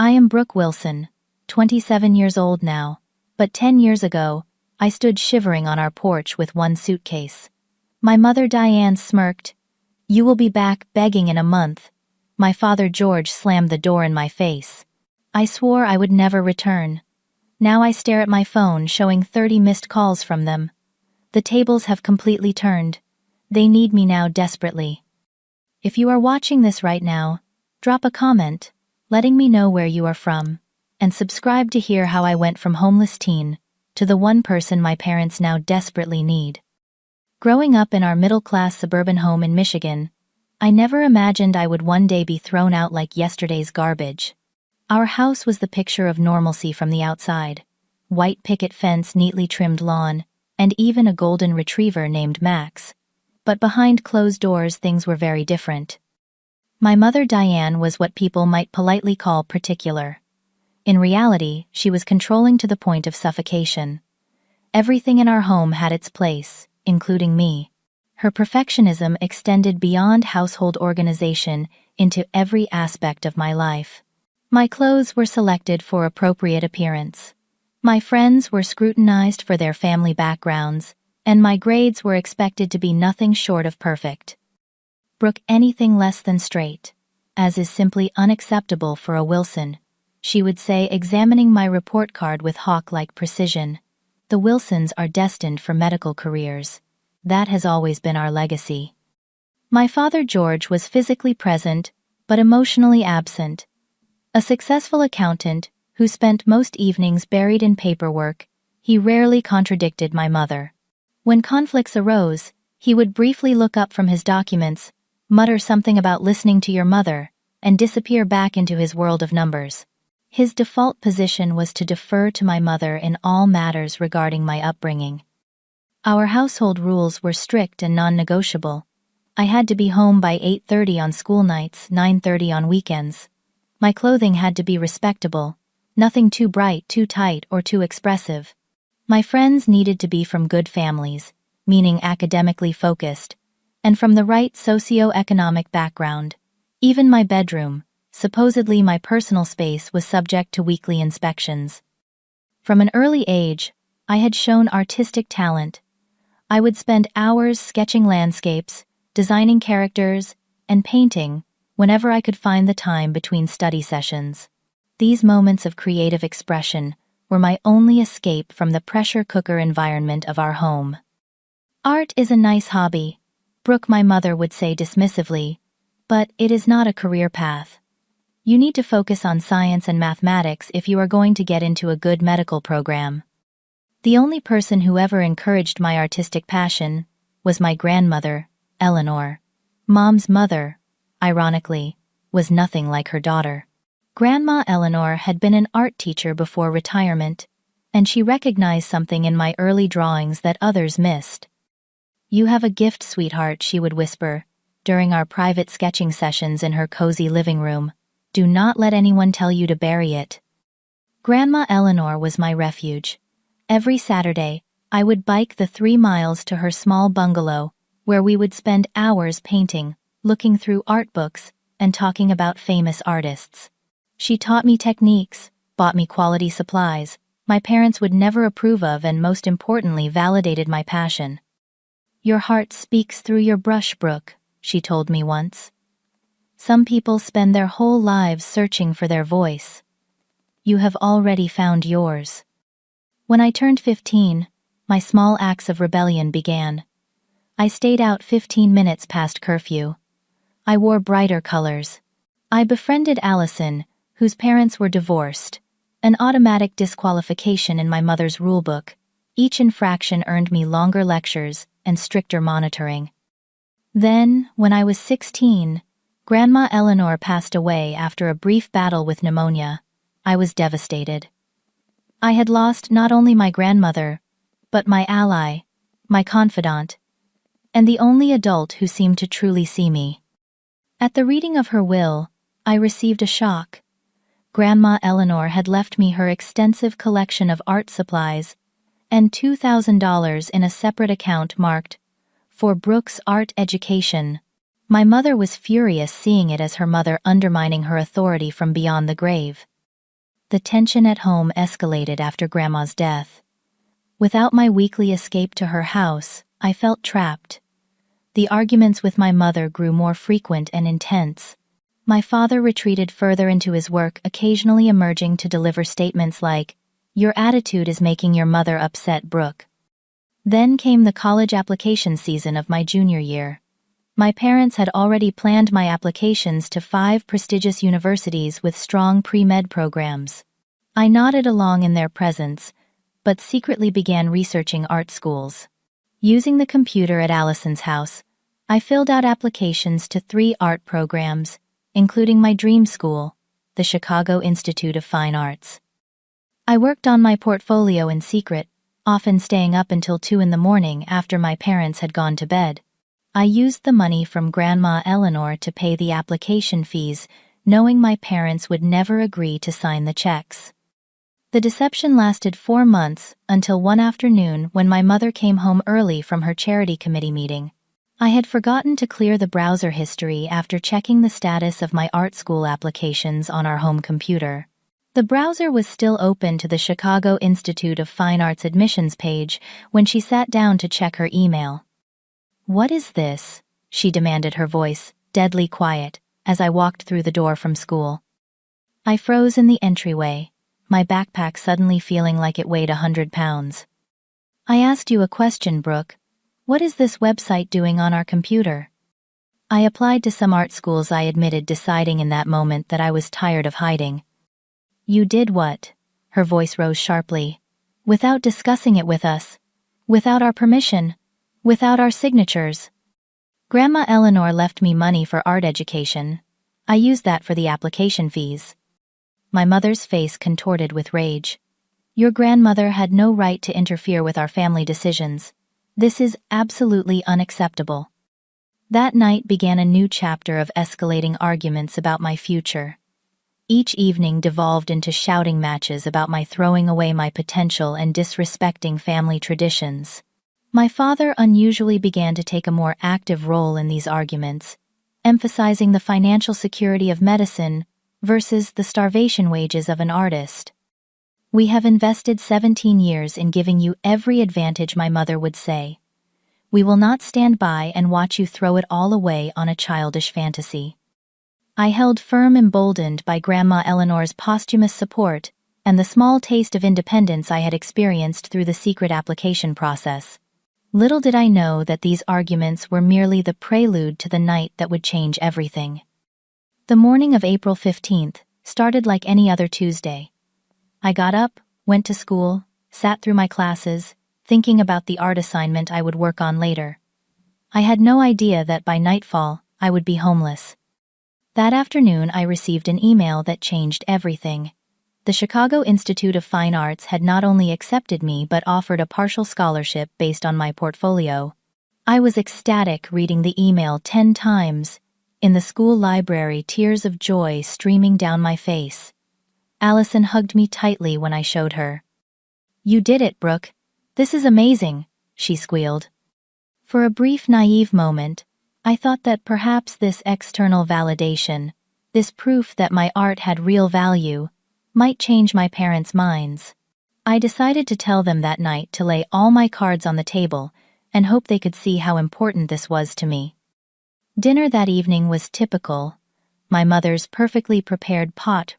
I am Brooke Wilson, 27 years old now, but 10 years ago, I stood shivering on our porch with one suitcase. My mother Diane smirked, "You will be back begging in a month." My father George slammed the door in my face. I swore I would never return. Now I stare at my phone showing 30 missed calls from them. The tables have completely turned. They need me now desperately. If you are watching this right now, drop a comment, letting me know where you are from, and subscribe to hear how I went from homeless teen to the one person my parents now desperately need. Growing up in our middle-class suburban home in Michigan, I never imagined I would one day be thrown out like yesterday's garbage. Our house was the picture of normalcy from the outside. White picket fence, neatly trimmed lawn, and even a golden retriever named Max. But behind closed doors things were very different. My mother Diane was what people might politely call particular. In reality, she was controlling to the point of suffocation. Everything in our home had its place, including me. Her perfectionism extended beyond household organization into every aspect of my life. My clothes were selected for appropriate appearance. My friends were scrutinized for their family backgrounds, and my grades were expected to be nothing short of perfect. Brooke, anything less than straight, as is simply unacceptable for a Wilson, she would say, examining my report card with hawk-like precision. The Wilsons are destined for medical careers. That has always been our legacy. My father George was physically present, but emotionally absent. A successful accountant who spent most evenings buried in paperwork, he rarely contradicted my mother. When conflicts arose, he would briefly look up from his documents, mutter something about listening to your mother, and disappear back into his world of numbers. His default position was to defer to my mother in all matters regarding my upbringing. Our household rules were strict and non-negotiable. I had to be home by 8:30 on school nights, 9:30 on weekends. My clothing had to be respectable, nothing too bright, too tight, or too expressive. My friends needed to be from good families, meaning academically focused, and from the right socio-economic background. Even my bedroom, supposedly my personal space, was subject to weekly inspections. From an early age, I had shown artistic talent. I would spend hours sketching landscapes, designing characters, and painting whenever I could find the time between study sessions. These moments of creative expression were my only escape from the pressure cooker environment of our home. "Art is a nice hobby," Brooke, my mother, would say dismissively, "but it is not a career path. You need to focus on science and mathematics if you are going to get into a good medical program." The only person who ever encouraged my artistic passion was my grandmother, Eleanor. Mom's mother, ironically, was nothing like her daughter. Grandma Eleanor had been an art teacher before retirement, and she recognized something in my early drawings that others missed. "You have a gift, sweetheart," she would whisper, during our private sketching sessions in her cozy living room. "Do not let anyone tell you to bury it." Grandma Eleanor was my refuge. Every Saturday, I would bike the 3 miles to her small bungalow, where we would spend hours painting, looking through art books, and talking about famous artists. She taught me techniques, bought me quality supplies my parents would never approve of, and most importantly, validated my passion. "Your heart speaks through your brush, Brooke," she told me once. "Some people spend their whole lives searching for their voice. You have already found yours." When I turned 15, my small acts of rebellion began. I stayed out 15 minutes past curfew. I wore brighter colors. I befriended Allison, whose parents were divorced, an automatic disqualification in my mother's rulebook. Each infraction earned me longer lectures and stricter monitoring. Then, when I was 16, Grandma Eleanor passed away after a brief battle with pneumonia. I was devastated. I had lost not only my grandmother, but my ally, my confidant, and the only adult who seemed to truly see me. At the reading of her will, I received a shock. Grandma Eleanor had left me her extensive collection of art supplies and $2,000 in a separate account marked, "For Brooke's art education." My mother was furious, seeing it as her mother undermining her authority from beyond the grave. The tension at home escalated after Grandma's death. Without my weekly escape to her house, I felt trapped. The arguments with my mother grew more frequent and intense. My father retreated further into his work, occasionally emerging to deliver statements like, "Your attitude is making your mother upset, Brooke." Then came the college application season of my junior year. My parents had already planned my applications to 5 prestigious universities with strong pre-med programs. I nodded along in their presence, but secretly began researching art schools. Using the computer at Allison's house, I filled out applications to 3 art programs, including my dream school, the Chicago Institute of Fine Arts. I worked on my portfolio in secret, often staying up until 2 in the morning after my parents had gone to bed. I used the money from Grandma Eleanor to pay the application fees, knowing my parents would never agree to sign the checks. The deception lasted 4 months, until one afternoon when my mother came home early from her charity committee meeting. I had forgotten to clear the browser history after checking the status of my art school applications on our home computer. The browser was still open to the Chicago Institute of Fine Arts admissions page when she sat down to check her email. "What is this?" she demanded, her voice deadly quiet, as I walked through the door from school. I froze in the entryway, my backpack suddenly feeling like it weighed 100 pounds. "I asked you a question, Brooke. What is this website doing on our computer?" I applied to some art schools, I admitted, deciding in that moment that I was tired of hiding. "You did what?" Her voice rose sharply. "Without discussing it with us. Without our permission. Without our signatures." Grandma Eleanor left me money for art education. I used that for the application fees. My mother's face contorted with rage. "Your grandmother had no right to interfere with our family decisions. This is absolutely unacceptable." That night began a new chapter of escalating arguments about my future. Each evening devolved into shouting matches about my throwing away my potential and disrespecting family traditions. My father unusually began to take a more active role in these arguments, emphasizing the financial security of medicine versus the starvation wages of an artist. "We have invested 17 years in giving you every advantage," my mother would say. "We will not stand by and watch you throw it all away on a childish fantasy." I held firm, emboldened by Grandma Eleanor's posthumous support and the small taste of independence I had experienced through the secret application process. Little did I know that these arguments were merely the prelude to the night that would change everything. The morning of April 15th started like any other Tuesday. I got up, went to school, sat through my classes, thinking about the art assignment I would work on later. I had no idea that by nightfall, I would be homeless. That afternoon, I received an email that changed everything. The Chicago Institute of Fine Arts had not only accepted me but offered a partial scholarship based on my portfolio. I was ecstatic, reading the email 10 times. In the school library, tears of joy streaming down my face. Allison hugged me tightly when I showed her. "You did it, Brooke. This is amazing," she squealed. For a brief, naive moment, I thought that perhaps this external validation, this proof that my art had real value, might change my parents' minds. I decided to tell them that night, to lay all my cards on the table and hope they could see how important this was to me. Dinner that evening was typical. My mother's perfectly prepared pot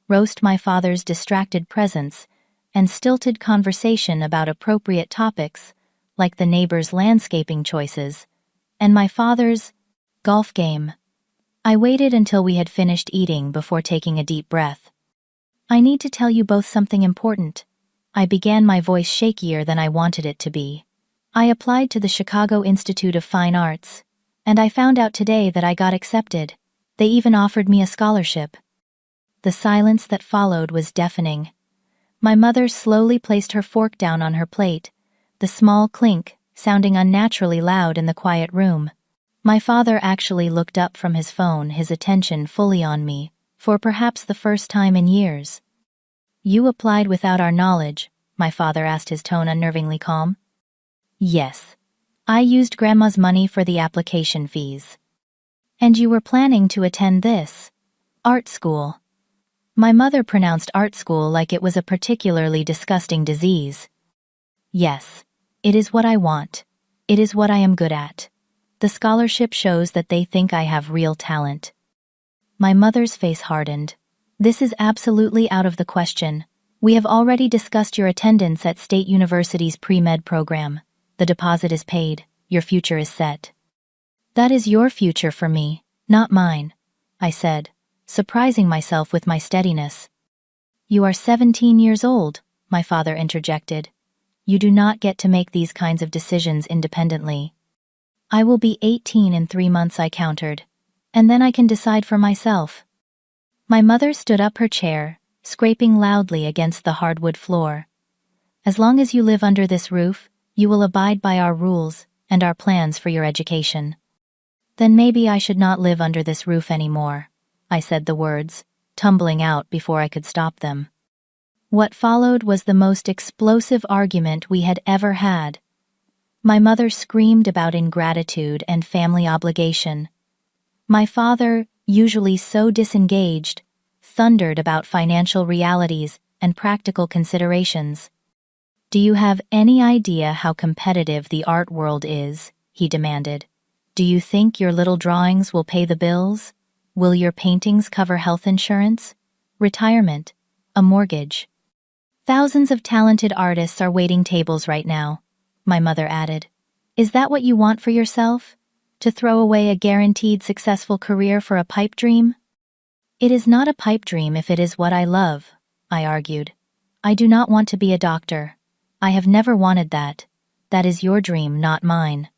roast, my father's distracted presence, and stilted conversation about appropriate topics, like the neighbors' landscaping choices, and my father's golf game. I waited until we had finished eating before taking a deep breath. "I need to tell you both something important." I began, my voice shakier than I wanted it to be. "I applied to the Chicago Institute of Fine Arts, and I found out today that I got accepted. They even offered me a scholarship." The silence that followed was deafening. My mother slowly placed her fork down on her plate, the small clink sounding unnaturally loud in the quiet room. My father actually looked up from his phone, his attention fully on me, for perhaps the first time in years. "You applied without our knowledge?" my father asked, his tone unnervingly calm. "Yes. I used Grandma's money for the application fees." "And you were planning to attend this art school?" My mother pronounced art school like it was a particularly disgusting disease. Yes, it is what I want. It is what I am good at. The scholarship shows that they think I have real talent. My mother's face hardened. This is absolutely out of the question. We have already discussed your attendance at State University's pre-med program. The deposit is paid. Your future is set. That is your future for me, not mine, I said, surprising myself with my steadiness. You are 17 years old, my father interjected. You do not get to make these kinds of decisions independently. I will be 18 in 3 months, I countered, and then I can decide for myself. My mother stood up her chair, scraping loudly against the hardwood floor. As long as you live under this roof, you will abide by our rules and our plans for your education. Then maybe I should not live under this roof anymore, I said the words, tumbling out before I could stop them. What followed was the most explosive argument we had ever had. My mother screamed about ingratitude and family obligation. My father, usually so disengaged, thundered about financial realities and practical considerations. Do you have any idea how competitive the art world is? He demanded. Do you think your little drawings will pay the bills? Will your paintings cover health insurance, retirement, a mortgage? Thousands of talented artists are waiting tables right now, my mother added. Is that what you want for yourself? To throw away a guaranteed successful career for a pipe dream? It is not a pipe dream if it is what I love, I argued. I do not want to be a doctor. I have never wanted that. That is your dream, not mine.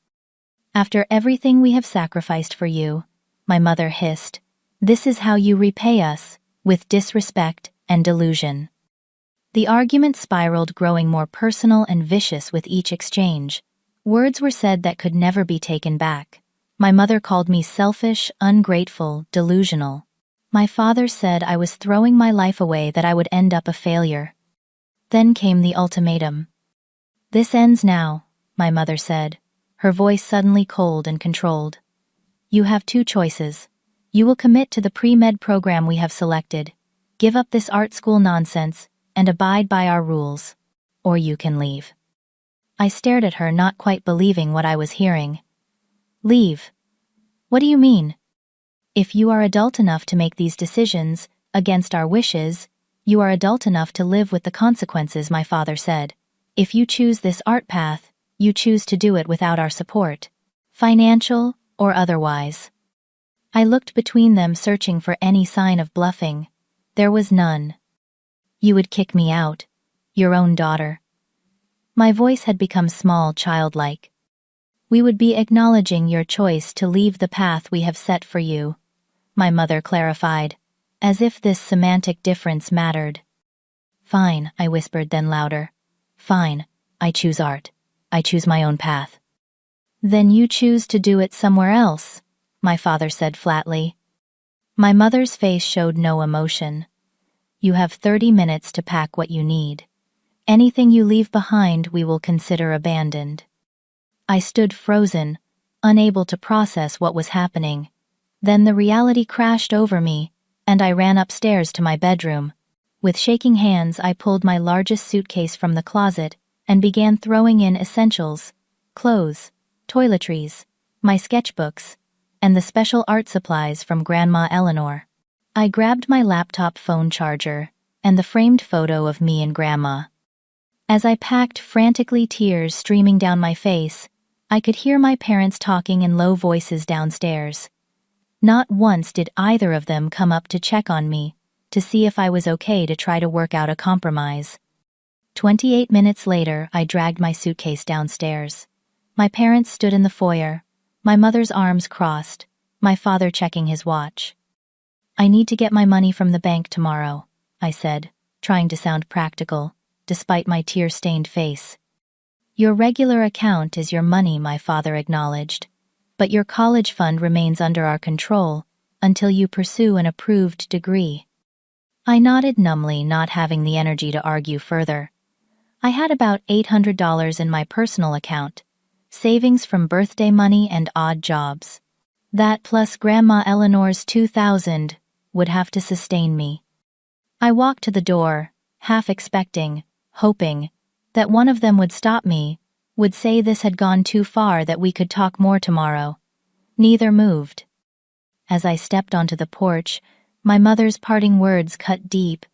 After everything we have sacrificed for you, my mother hissed, this is how you repay us, with disrespect and delusion. The argument spiraled, growing more personal and vicious with each exchange. Words were said that could never be taken back. My mother called me selfish, ungrateful, delusional. My father said I was throwing my life away, that I would end up a failure. Then came the ultimatum. This ends now, my mother said, her voice suddenly cold and controlled. You have 2 choices. You will commit to the pre-med program we have selected, give up this art school nonsense, and abide by our rules. Or you can leave. I stared at her, not quite believing what I was hearing. Leave? What do you mean? If you are adult enough to make these decisions, against our wishes, you are adult enough to live with the consequences, my father said. If you choose this art path, you choose to do it without our support, financial or otherwise. I looked between them, searching for any sign of bluffing. There was none. You would kick me out, your own daughter. My voice had become small, childlike. We would be acknowledging your choice to leave the path we have set for you, my mother clarified, as if this semantic difference mattered. Fine, I whispered, then louder. Fine, I choose art. I choose my own path. Then you choose to do it somewhere else, my father said flatly. My mother's face showed no emotion. You have 30 minutes to pack what you need. Anything you leave behind we will consider abandoned. I stood frozen, unable to process what was happening. Then the reality crashed over me, and I ran upstairs to my bedroom. With shaking hands, I pulled my largest suitcase from the closet and began throwing in essentials, clothes, toiletries, my sketchbooks, and the special art supplies from Grandma Eleanor. I grabbed my laptop phone charger and the framed photo of me and Grandma. As I packed frantically, tears streaming down my face, I could hear my parents talking in low voices downstairs. Not once did either of them come up to check on me, to see if I was okay, to try to work out a compromise. 28 minutes later, I dragged my suitcase downstairs. My parents stood in the foyer, my mother's arms crossed, my father checking his watch. I need to get my money from the bank tomorrow, I said, trying to sound practical, despite my tear-stained face. Your regular account is your money, my father acknowledged, but your college fund remains under our control until you pursue an approved degree. I nodded numbly, not having the energy to argue further. I had about $800 in my personal account, savings from birthday money and odd jobs. That plus Grandma Eleanor's $2,000 would have to sustain me. I walked to the door, half expecting, hoping, that one of them would stop me, would say this had gone too far, that we could talk more tomorrow. Neither moved. As I stepped onto the porch, my mother's parting words cut deep.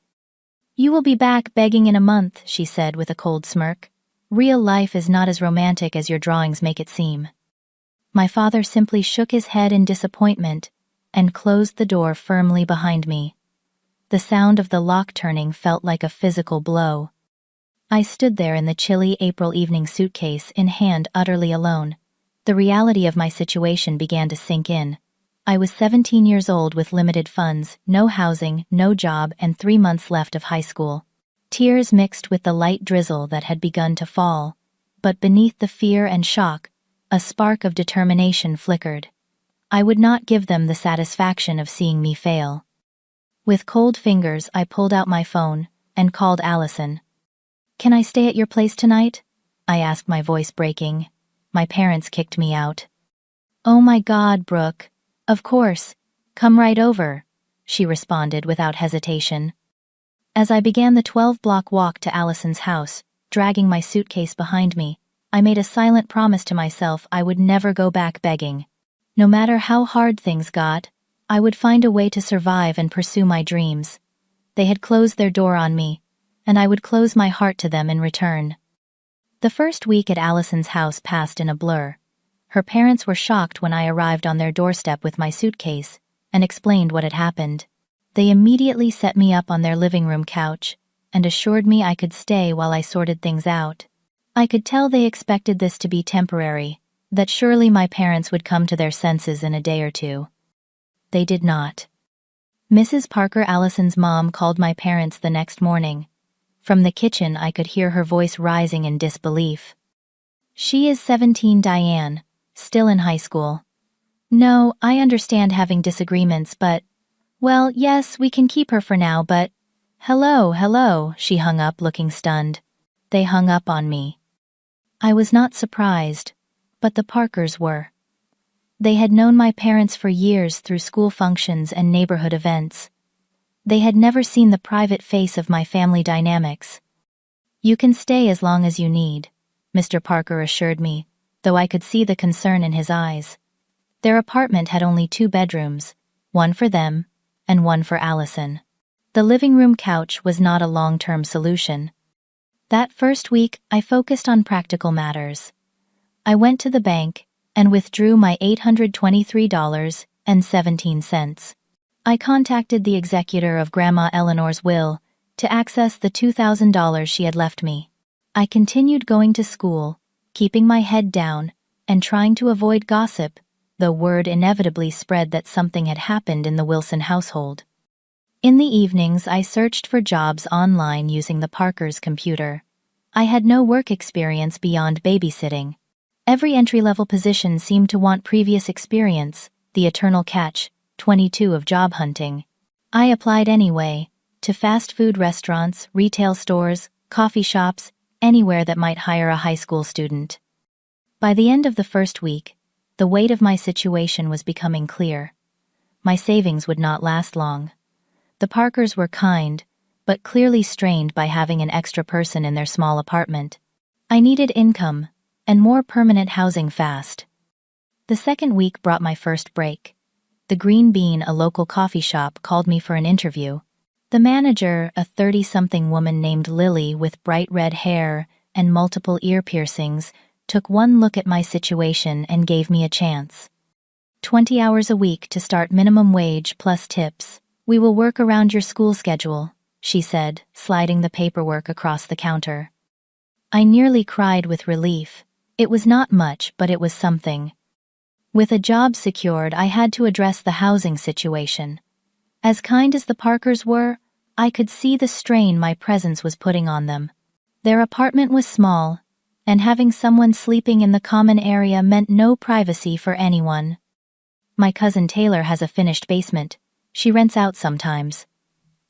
"You will be back begging in a month," she said with a cold smirk. "Real life is not as romantic as your drawings make it seem." My father simply shook his head in disappointment and closed the door firmly behind me. The sound of the lock turning felt like a physical blow. I stood there in the chilly April evening, suitcase in hand, utterly alone. The reality of my situation began to sink in. I was 17 years old with limited funds, no housing, no job, and 3 months left of high school. Tears mixed with the light drizzle that had begun to fall, but beneath the fear and shock, a spark of determination flickered. I would not give them the satisfaction of seeing me fail. With cold fingers, I pulled out my phone and called Allison. "Can I stay at your place tonight?" I asked, my voice breaking. My parents kicked me out. "Oh my God, Brooke. Of course. Come right over," she responded without hesitation. As I began the 12-block walk to Allison's house, dragging my suitcase behind me, I made a silent promise to myself I would never go back begging. No matter how hard things got, I would find a way to survive and pursue my dreams. They had closed their door on me, and I would close my heart to them in return. The first week at Allison's house passed in a blur. Her parents were shocked when I arrived on their doorstep with my suitcase and explained what had happened. They immediately set me up on their living room couch and assured me I could stay while I sorted things out. I could tell they expected this to be temporary, that surely my parents would come to their senses in a day or two. They did not. Mrs. Parker, Allison's mom, called my parents the next morning. From the kitchen, I could hear her voice rising in disbelief. "She is 17, Diane, still in high school. No, I understand having disagreements, but, well, yes, we can keep her for now, but..." Hello, she hung up, looking stunned. They hung up on me. I was not surprised, but the Parkers were. They had known my parents for years through school functions and neighborhood events. They had never seen the private face of my family dynamics. "You can stay as long as you need," Mr. Parker assured me, though I could see the concern in his eyes. Their apartment had only 2 bedrooms, one for them and one for Allison. The living room couch was not a long-term solution. That first week, I focused on practical matters. I went to the bank and withdrew my $823.17. I contacted the executor of Grandma Eleanor's will to access the $2,000 she had left me. I continued going to school, keeping my head down and trying to avoid gossip, though word inevitably spread that something had happened in the Wilson household. In the evenings, I searched for jobs online using the Parkers' computer. I had no work experience beyond babysitting. Every entry-level position seemed to want previous experience, the eternal catch, 22 of job hunting. I applied anyway, to fast food restaurants, retail stores, coffee shops, anywhere that might hire a high school student. By the end of the first week, the weight of my situation was becoming clear. My savings would not last long. The Parkers were kind, but clearly strained by having an extra person in their small apartment. I needed income, and more permanent housing fast. The second week brought my first break. The Green Bean, a local coffee shop, called me for an interview. The manager, a 30-something woman named Lily with bright red hair and multiple ear piercings, took one look at my situation and gave me a chance. 20 hours a week to start, minimum wage plus tips. "We will work around your school schedule," she said, sliding the paperwork across the counter. I nearly cried with relief. It was not much, but it was something. With a job secured, I had to address the housing situation. As kind as the Parkers were, I could see the strain my presence was putting on them. Their apartment was small, and having someone sleeping in the common area meant no privacy for anyone. "My cousin Taylor has a finished basement. She rents out sometimes,"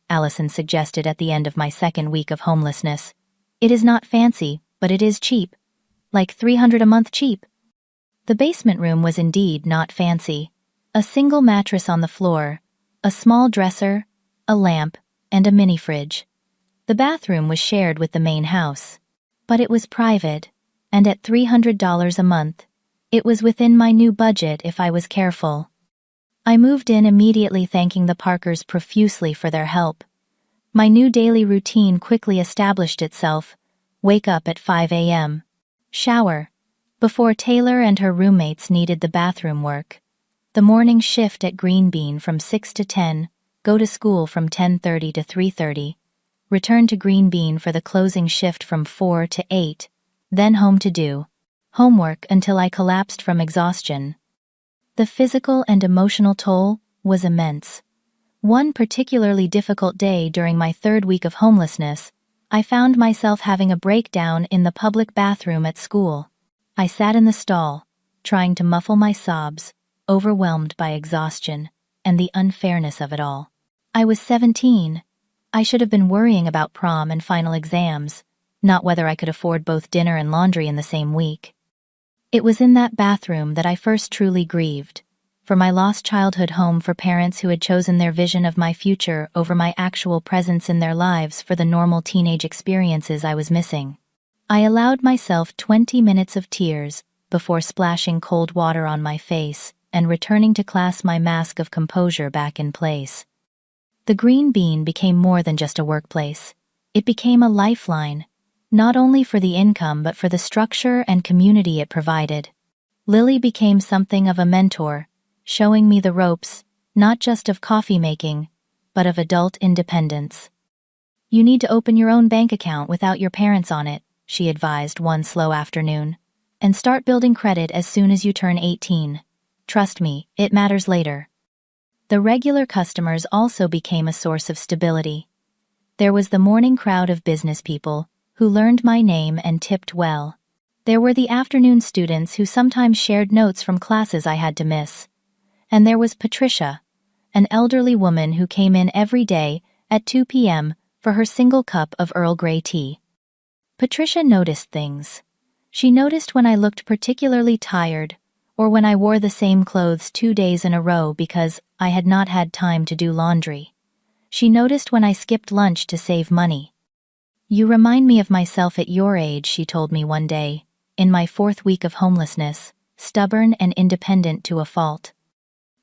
Allison suggested at the end of my second week of homelessness. "It is not fancy, but it is cheap. Like $300 a month cheap." The basement room was indeed not fancy. A single mattress on the floor, a small dresser, a lamp, and a mini fridge. The bathroom was shared with the main house. But it was private, and at $300 a month, it was within my new budget if I was careful. I moved in immediately, thanking the Parkers profusely for their help. My new daily routine quickly established itself. Wake up at 5 a.m. Shower. Before Taylor and her roommates needed the bathroom work. The morning shift at Green Bean from 6 to 10, go to school from 10:30 to 3:30. Return to Green Bean for the closing shift from 4 to 8, then home to do homework until I collapsed from exhaustion. The physical and emotional toll was immense. One particularly difficult day during my third week of homelessness, I found myself having a breakdown in the public bathroom at school. I sat in the stall, trying to muffle my sobs, overwhelmed by exhaustion and the unfairness of it all. I was 17. I should have been worrying about prom and final exams, not whether I could afford both dinner and laundry in the same week. It was in that bathroom that I first truly grieved, for my lost childhood home, for parents who had chosen their vision of my future over my actual presence in their lives, for the normal teenage experiences I was missing. I allowed myself 20 minutes of tears before splashing cold water on my face and returning to class, my mask of composure back in place. The Green Bean became more than just a workplace. It became a lifeline, not only for the income but for the structure and community it provided. Lily became something of a mentor, showing me the ropes, not just of coffee making, but of adult independence. You need to open your own bank account without your parents on it, she advised one slow afternoon, and start building credit as soon as you turn 18. Trust me, it matters later. The regular customers also became a source of stability. There was the morning crowd of business people who learned my name and tipped well. There were the afternoon students who sometimes shared notes from classes I had to miss. And there was Patricia, an elderly woman who came in every day at 2 p.m. for her single cup of Earl Grey tea. Patricia noticed things. She noticed when I looked particularly tired, or when I wore the same clothes 2 days in a row because I had not had time to do laundry. She noticed when I skipped lunch to save money. You remind me of myself at your age, she told me one day, in my 4th week of homelessness, stubborn and independent to a fault.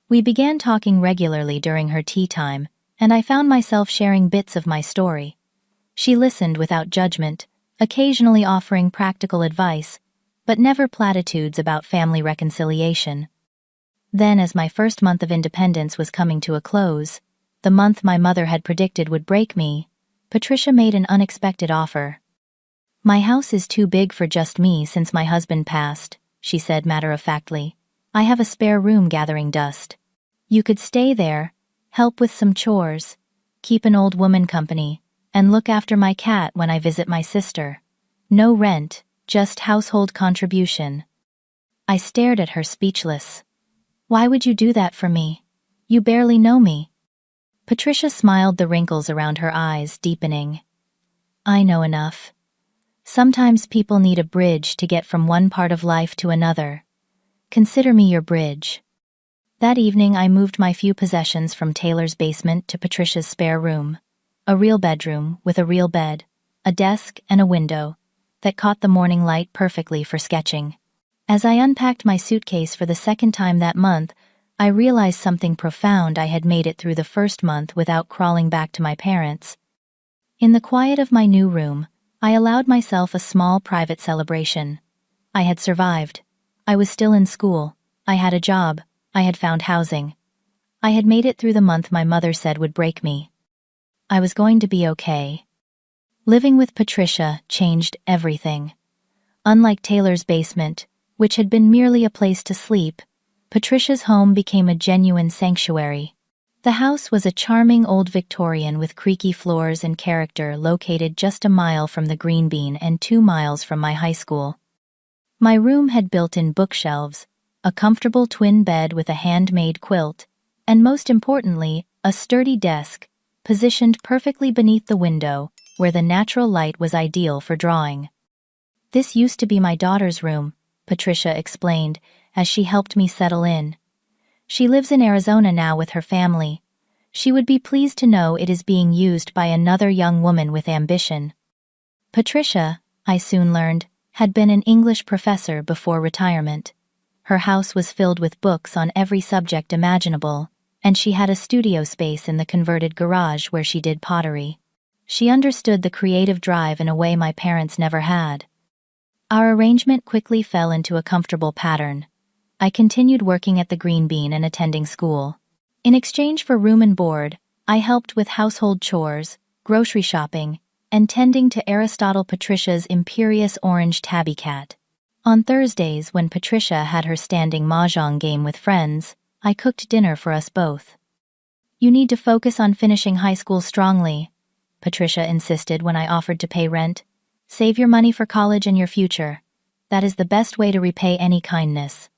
We began talking regularly during her tea time, and I found myself sharing bits of my story. She listened without judgment, occasionally offering practical advice, but never platitudes about family reconciliation. Then, as my first month of independence was coming to a close, the month my mother had predicted would break me, Patricia made an unexpected offer. My house is too big for just me since my husband passed, she said matter-of-factly. I have a spare room gathering dust. You could stay there, help with some chores, keep an old woman company, and look after my cat when I visit my sister. No rent, just household contribution. I stared at her speechless. Why would you do that for me? You barely know me. Patricia smiled, the wrinkles around her eyes deepening. I know enough. Sometimes people need a bridge to get from one part of life to another. Consider me your bridge. That evening I moved my few possessions from Taylor's basement to Patricia's spare room. A real bedroom with a real bed, a desk and a window that caught the morning light perfectly for sketching. As I unpacked my suitcase for the second time that month, I realized something profound. I had made it through the first month without crawling back to my parents. In the quiet of my new room, I allowed myself a small private celebration. I had survived. I was still in school. I had a job. I had found housing. I had made it through the month my mother said would break me. I was going to be okay. Living with Patricia changed everything. Unlike Taylor's basement, which had been merely a place to sleep, Patricia's home became a genuine sanctuary. The house was a charming old Victorian with creaky floors and character, located just a mile from the Green Bean and 2 miles from my high school. My room had built-in bookshelves, a comfortable twin bed with a handmade quilt, and most importantly, a sturdy desk, positioned perfectly beneath the window, where the natural light was ideal for drawing. This used to be my daughter's room, Patricia explained, as she helped me settle in. She lives in Arizona now with her family. She would be pleased to know it is being used by another young woman with ambition. Patricia, I soon learned, had been an English professor before retirement. Her house was filled with books on every subject imaginable, and she had a studio space in the converted garage where she did pottery. She understood the creative drive in a way my parents never had. Our arrangement quickly fell into a comfortable pattern. I continued working at the Green Bean and attending school. In exchange for room and board, I helped with household chores, grocery shopping, and tending to Aristotle Patricia's imperious orange tabby cat. On Thursdays, when Patricia had her standing mahjong game with friends, I cooked dinner for us both. "You need to focus on finishing high school strongly," Patricia insisted when I offered to pay rent. "Save your money for college and your future. That is the best way to repay any kindness."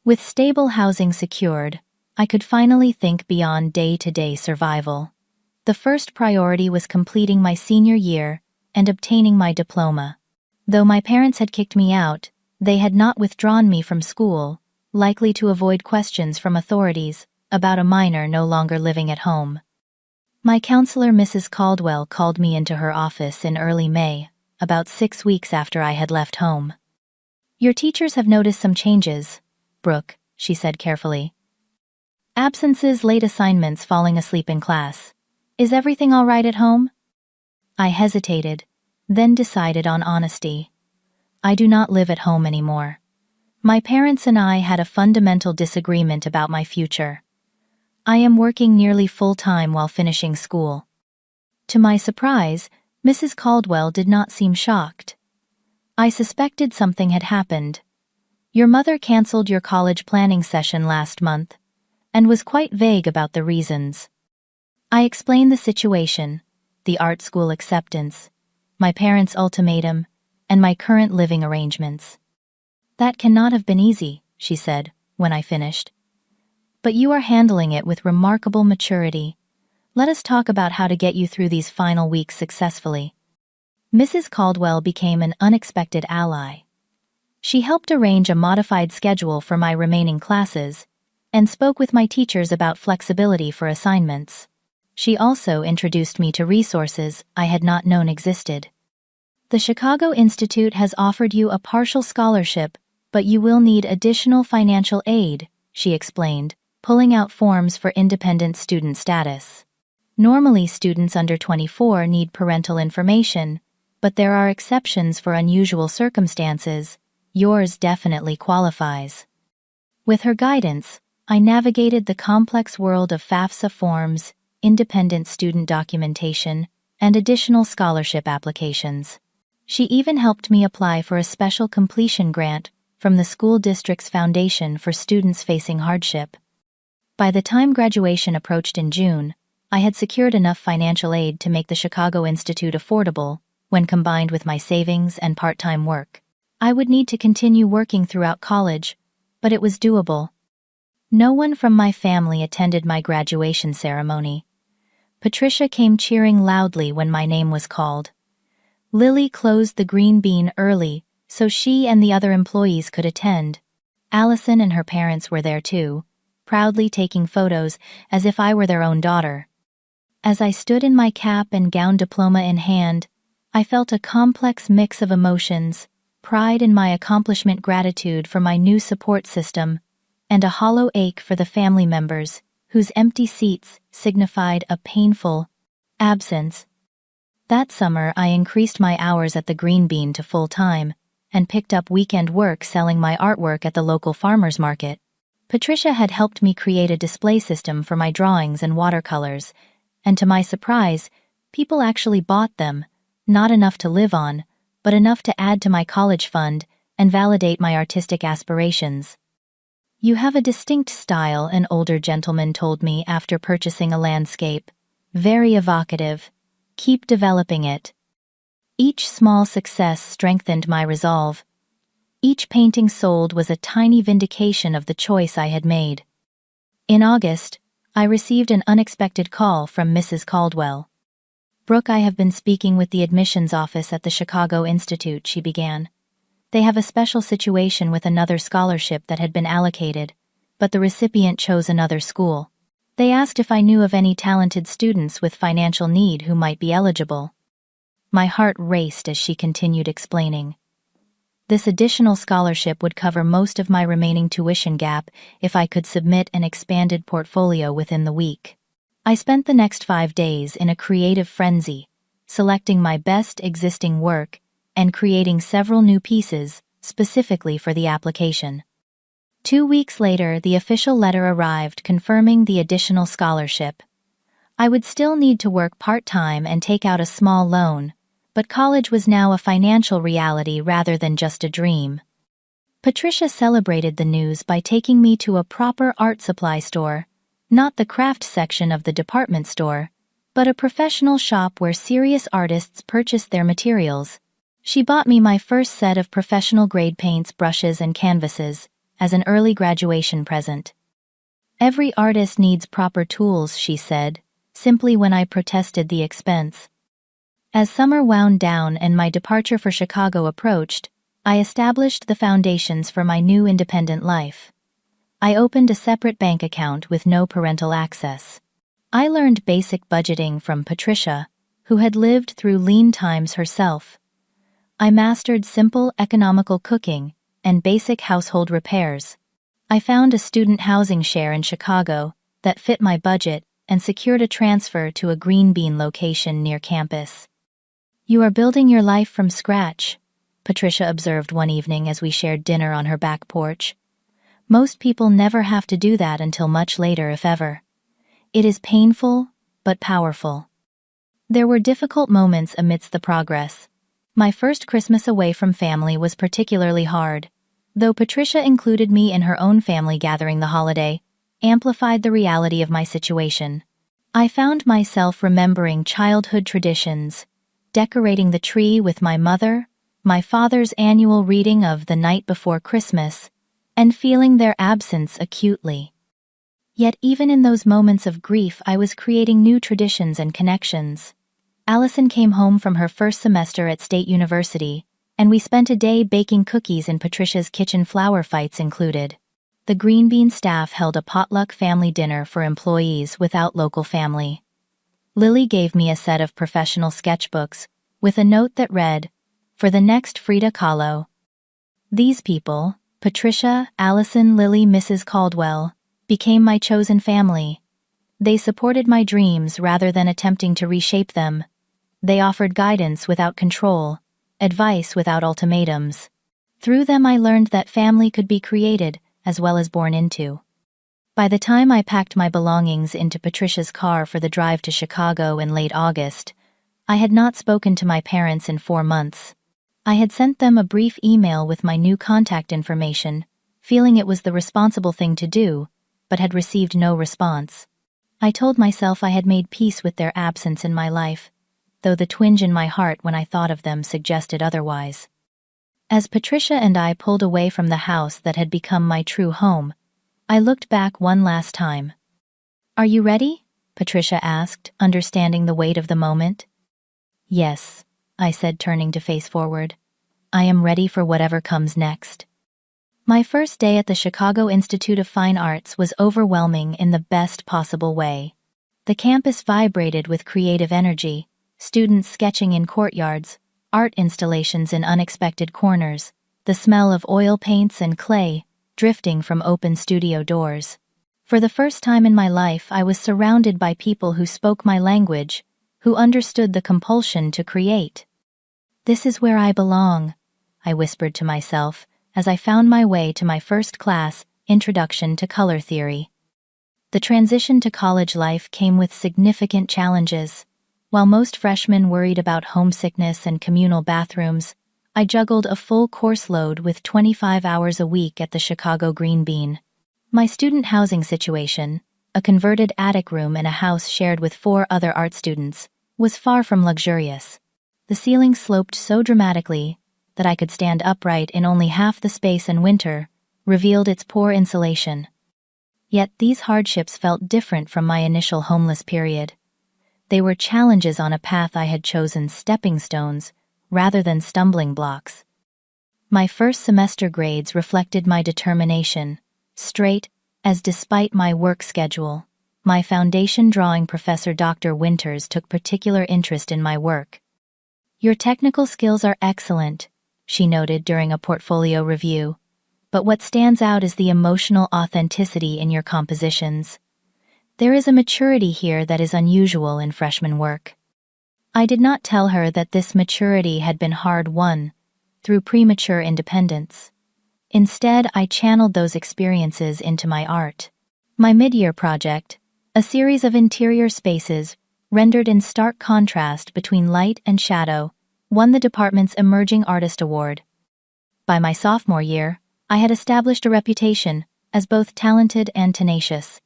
With stable housing secured, I could finally think beyond day-to-day survival. The first priority was completing my senior year and obtaining my diploma. Though my parents had kicked me out, they had not withdrawn me from school, likely to avoid questions from authorities about a minor no longer living at home. My counselor, Mrs. Caldwell, called me into her office in early May, about 6 weeks after I had left home. "Your teachers have noticed some changes, Brooke," she said carefully. "Absences, late assignments, falling asleep in class. Is everything all right at home?" I hesitated, then decided on honesty. I do not live at home anymore. My parents and I had a fundamental disagreement about my future. I am working nearly full-time while finishing school. To my surprise, Mrs. Caldwell did not seem shocked. "I suspected something had happened. Your mother canceled your college planning session last month, and was quite vague about the reasons." I explained the situation, the art school acceptance, my parents' ultimatum, and my current living arrangements. "That cannot have been easy," she said, when I finished. "But you are handling it with remarkable maturity. Let us talk about how to get you through these final weeks successfully." Mrs. Caldwell became an unexpected ally. She helped arrange a modified schedule for my remaining classes, and spoke with my teachers about flexibility for assignments. She also introduced me to resources I had not known existed. "The Chicago Institute has offered you a partial scholarship, but you will need additional financial aid," she explained, pulling out forms for independent student status. "Normally, students under 24 need parental information, but there are exceptions for unusual circumstances. Yours definitely qualifies." With her guidance, I navigated the complex world of FAFSA forms, independent student documentation, and additional scholarship applications. She even helped me apply for a special completion grant from the school district's Foundation for Students Facing Hardship. By the time graduation approached in June, I had secured enough financial aid to make the Chicago Institute affordable when combined with my savings and part-time work. I would need to continue working throughout college, but it was doable. No one from my family attended my graduation ceremony. Patricia came cheering loudly when my name was called. Lily closed the Green Bean early so she and the other employees could attend. Allison and her parents were there too, proudly taking photos as if I were their own daughter. As I stood in my cap and gown, diploma in hand, I felt a complex mix of emotions, pride in my accomplishment, gratitude for my new support system, and a hollow ache for the family members whose empty seats signified a painful absence. That summer, I increased my hours at the Green Bean to full-time and picked up weekend work selling my artwork at the local farmers market. Patricia had helped me create a display system for my drawings and watercolors, and to my surprise, people actually bought them, not enough to live on, but enough to add to my college fund and validate my artistic aspirations. "You have a distinct style," an older gentleman told me after purchasing a landscape. "Very evocative. Keep developing it." Each small success strengthened my resolve. Each painting sold was a tiny vindication of the choice I had made. In August, I received an unexpected call from Mrs. Caldwell. "Brooke, I have been speaking with the admissions office at the Chicago Institute," she began. "They have a special situation with another scholarship that had been allocated, but the recipient chose another school. They asked if I knew of any talented students with financial need who might be eligible. My heart raced as she continued explaining. This additional scholarship would cover most of my remaining tuition gap if I could submit an expanded portfolio within the week. I spent the next 5 days in a creative frenzy, selecting my best existing work and creating several new pieces specifically for the application. 2 weeks later, the official letter arrived confirming the additional scholarship. I would still need to work part-time and take out a small loan, but college was now a financial reality rather than just a dream. Patricia celebrated the news by taking me to a proper art supply store, not the craft section of the department store, but a professional shop where serious artists purchased their materials. She bought me my first set of professional-grade paints, brushes, and canvases as an early graduation present. Every artist needs proper tools, she said, simply when I protested the expense. As summer wound down and my departure for Chicago approached, I established the foundations for my new independent life. I opened a separate bank account with no parental access. I learned basic budgeting from Patricia, who had lived through lean times herself. I mastered simple economical cooking and basic household repairs. I found a student housing share in Chicago that fit my budget and secured a transfer to a green bean location near campus. "You are building your life from scratch," Patricia observed one evening as we shared dinner on her back porch. "Most people never have to do that until much later, if ever. It is painful, but powerful." There were difficult moments amidst the progress. My first Christmas away from family was particularly hard, though Patricia included me in her own family gathering the holiday, amplified the reality of my situation. I found myself remembering childhood traditions, decorating the tree with my mother, my father's annual reading of The Night Before Christmas, and feeling their absence acutely. Yet even in those moments of grief, I was creating new traditions and connections. Allison came home from her first semester at State University, and we spent a day baking cookies in Patricia's kitchen, flour fights included. The Green Bean staff held a potluck family dinner for employees without local family. Lily gave me a set of professional sketchbooks, with a note that read, "For the next Frida Kahlo." These people, Patricia, Allison, Lily, Mrs. Caldwell, became my chosen family. They supported my dreams rather than attempting to reshape them. They offered guidance without control, advice without ultimatums. Through them I learned that family could be created as well as born into. By the time I packed my belongings into Patricia's car for the drive to Chicago in late August, I had not spoken to my parents in 4 months. I had sent them a brief email with my new contact information, feeling it was the responsible thing to do, but had received no response. I told myself I had made peace with their absence in my life, though the twinge in my heart when I thought of them suggested otherwise. As Patricia and I pulled away from the house that had become my true home, I looked back one last time. "Are you ready?" Patricia asked, understanding the weight of the moment. "Yes," I said, turning to face forward. "I am ready for whatever comes next." My first day at the Chicago Institute of Fine Arts was overwhelming in the best possible way. The campus vibrated with creative energy, students sketching in courtyards, art installations in unexpected corners, the smell of oil paints and clay drifting from open studio doors. For the first time in my life, I was surrounded by people who spoke my language, who understood the compulsion to create. "This is where I belong," I whispered to myself as I found my way to my first class, Introduction to Color Theory. The transition to college life came with significant challenges. While most freshmen worried about homesickness and communal bathrooms, I juggled a full course load with 25 hours a week at the Chicago Green Bean. My student housing situation, a converted attic room in a house shared with 4 other art students, was far from luxurious. The ceiling sloped so dramatically that I could stand upright in only half the space, and winter revealed its poor insulation. Yet these hardships felt different from my initial homeless period. They were challenges on a path I had chosen, stepping stones rather than stumbling blocks. My first semester grades reflected my determination, straight as despite my work schedule. My foundation drawing professor Dr. Winters took particular interest in my work. "Your technical skills are excellent," she noted during a portfolio review, "but what stands out is the emotional authenticity in your compositions. There is a maturity here that is unusual in freshman work." I did not tell her that this maturity had been hard-won through premature independence. Instead, I channeled those experiences into my art. My mid-year project, a series of interior spaces rendered in stark contrast between light and shadow, won the department's Emerging Artist Award. By my sophomore year, I had established a reputation as both talented and tenacious.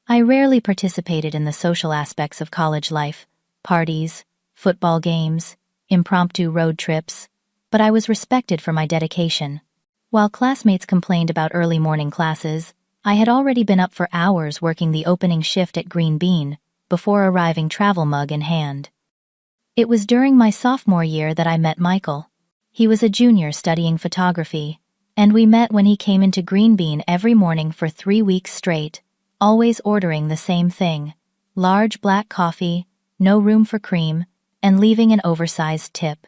I rarely participated in the social aspects of college life, parties, football games, impromptu road trips, but I was respected for my dedication. While classmates complained about early morning classes, I had already been up for hours working the opening shift at Green Bean before arriving travel mug in hand. It was during my sophomore year that I met Michael. He was a junior studying photography, and we met when he came into Green Bean every morning for 3 weeks straight, always ordering the same thing: large black coffee, no room for cream, and leaving an oversized tip.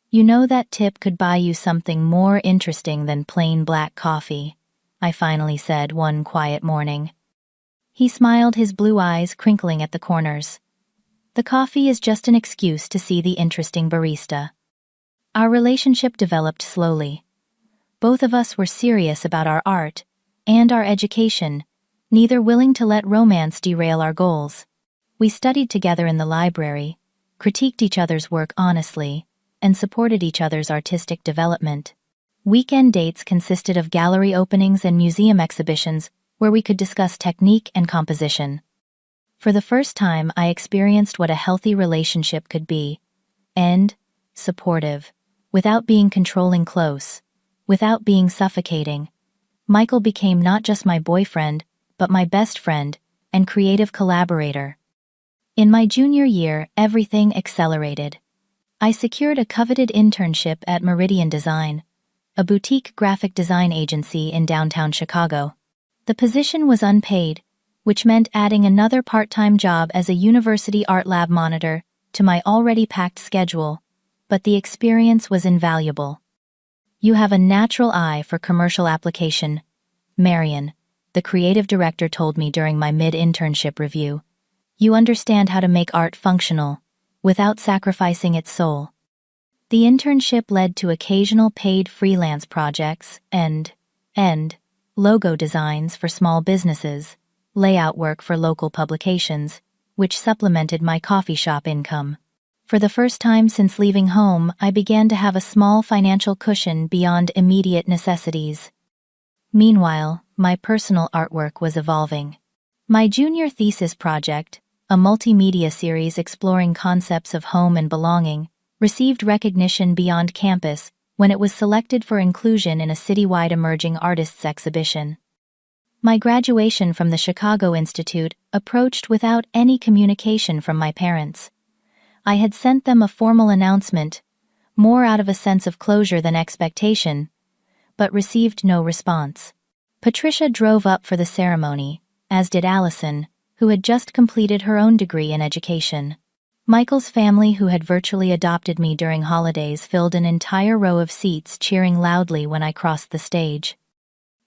"You know that tip could buy you something more interesting than plain black coffee," I finally said one quiet morning. He smiled, his blue eyes crinkling at the corners. "The coffee is just an excuse to see the interesting barista." Our relationship developed slowly. Both of us were serious about our art and our education, neither willing to let romance derail our goals. We studied together in the library, critiqued each other's work honestly, and supported each other's artistic development. Weekend dates consisted of gallery openings and museum exhibitions where we could discuss technique and composition. For the first time, I experienced what a healthy relationship could be: and supportive, without being controlling, close, without being suffocating. Michael became not just my boyfriend, but my best friend and creative collaborator. In my junior year, everything accelerated. I secured a coveted internship at Meridian Design, a boutique graphic design agency in downtown Chicago. The position was unpaid, which meant adding another part-time job as a university art lab monitor to my already packed schedule, but the experience was invaluable. "You have a natural eye for commercial application, Marion," the creative director told me during my mid-internship review. "You understand how to make art functional, without sacrificing its soul." The internship led to occasional paid freelance projects and logo designs for small businesses, layout work for local publications, which supplemented my coffee shop income. For the first time since leaving home, I began to have a small financial cushion beyond immediate necessities. Meanwhile, my personal artwork was evolving. My junior thesis project, a multimedia series exploring concepts of home and belonging, received recognition beyond campus when it was selected for inclusion in a citywide Emerging Artists exhibition. My graduation from the Chicago Institute approached without any communication from my parents. I had sent them a formal announcement, more out of a sense of closure than expectation, but received no response. Patricia drove up for the ceremony, as did Allison, who had just completed her own degree in education. Michael's family, who had virtually adopted me during holidays, filled an entire row of seats, cheering loudly when I crossed the stage.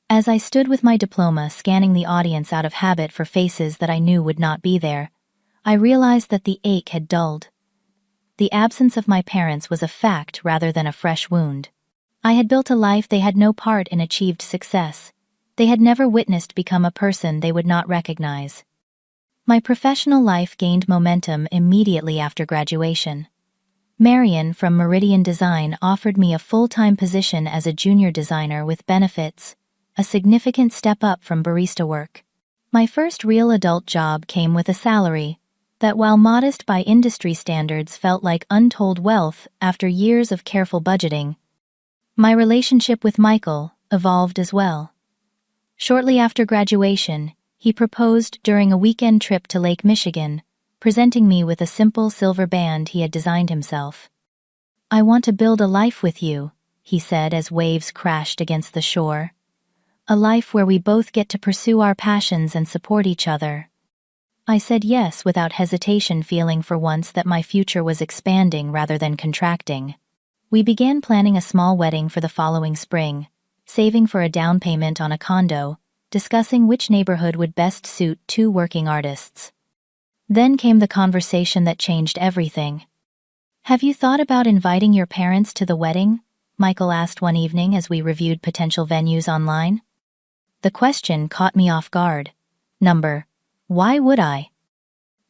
As I stood with my diploma scanning the audience out of habit for faces that I knew would not be there, I realized that the ache had dulled. The absence of my parents was a fact rather than a fresh wound. I had built a life they had no part in, achieved success. They had never witnessed become a person they would not recognize. My professional life gained momentum immediately after graduation. Marion from Meridian Design offered me a full-time position as a junior designer with benefits, a significant step up from barista work. My first real adult job came with a salary that, while modest by industry standards, felt like untold wealth after years of careful budgeting. My relationship with Michael evolved as well. Shortly after graduation, he proposed during a weekend trip to Lake Michigan, presenting me with a simple silver band he had designed himself. "I want to build a life with you," he said as waves crashed against the shore. "A life where we both get to pursue our passions and support each other." I said yes without hesitation, feeling for once that my future was expanding rather than contracting. We began planning a small wedding for the following spring, saving for a down payment on a condo, discussing which neighborhood would best suit two working artists. Then came the conversation that changed everything. "Have you thought about inviting your parents to the wedding?" Michael asked one evening as we reviewed potential venues online. The question caught me off guard. Why would I?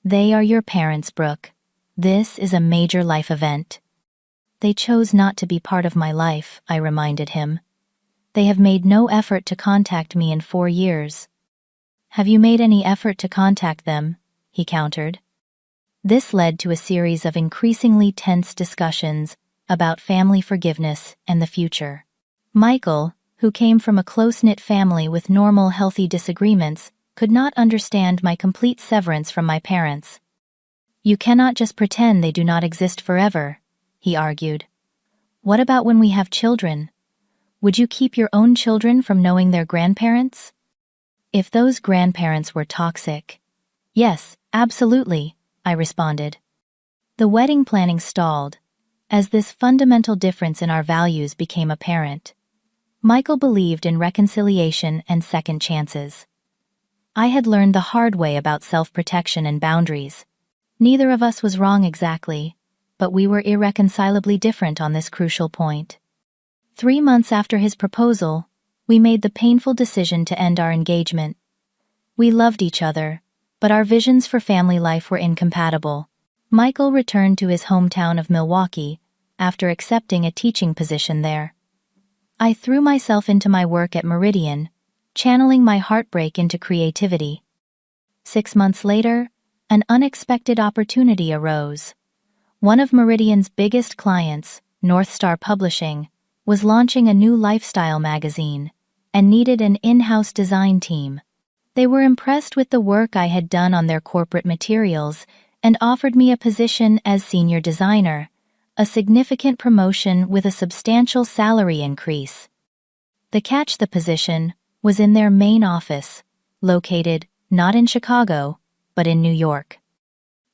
They are your parents, Brooke. This is a major life event. They chose not to be part of my life, I reminded him. They have made no effort to contact me in 4 years. Have you made any effort to contact them? He countered. This led to a series of increasingly tense discussions about family forgiveness and the future. Michael, who came from a close-knit family with normal, healthy disagreements, could not understand my complete severance from my parents. "You cannot just pretend they do not exist forever," he argued. "What about when we have children? Would you keep your own children from knowing their grandparents?" If those grandparents were toxic. Yes, absolutely, I responded. The wedding planning stalled, as this fundamental difference in our values became apparent. Michael believed in reconciliation and second chances. I had learned the hard way about self-protection and boundaries. Neither of us was wrong exactly, but we were irreconcilably different on this crucial point. 3 months after his proposal, we made the painful decision to end our engagement. We loved each other, but our visions for family life were incompatible. Michael returned to his hometown of Milwaukee after accepting a teaching position there. I threw myself into my work at Meridian, channeling my heartbreak into creativity. 6 months later, an unexpected opportunity arose. One of Meridian's biggest clients, North Star Publishing, was launching a new lifestyle magazine and needed an in-house design team. They were impressed with the work I had done on their corporate materials and offered me a position as senior designer, a significant promotion with a substantial salary increase. The catch: the position was in their main office, located not in Chicago, but in New York.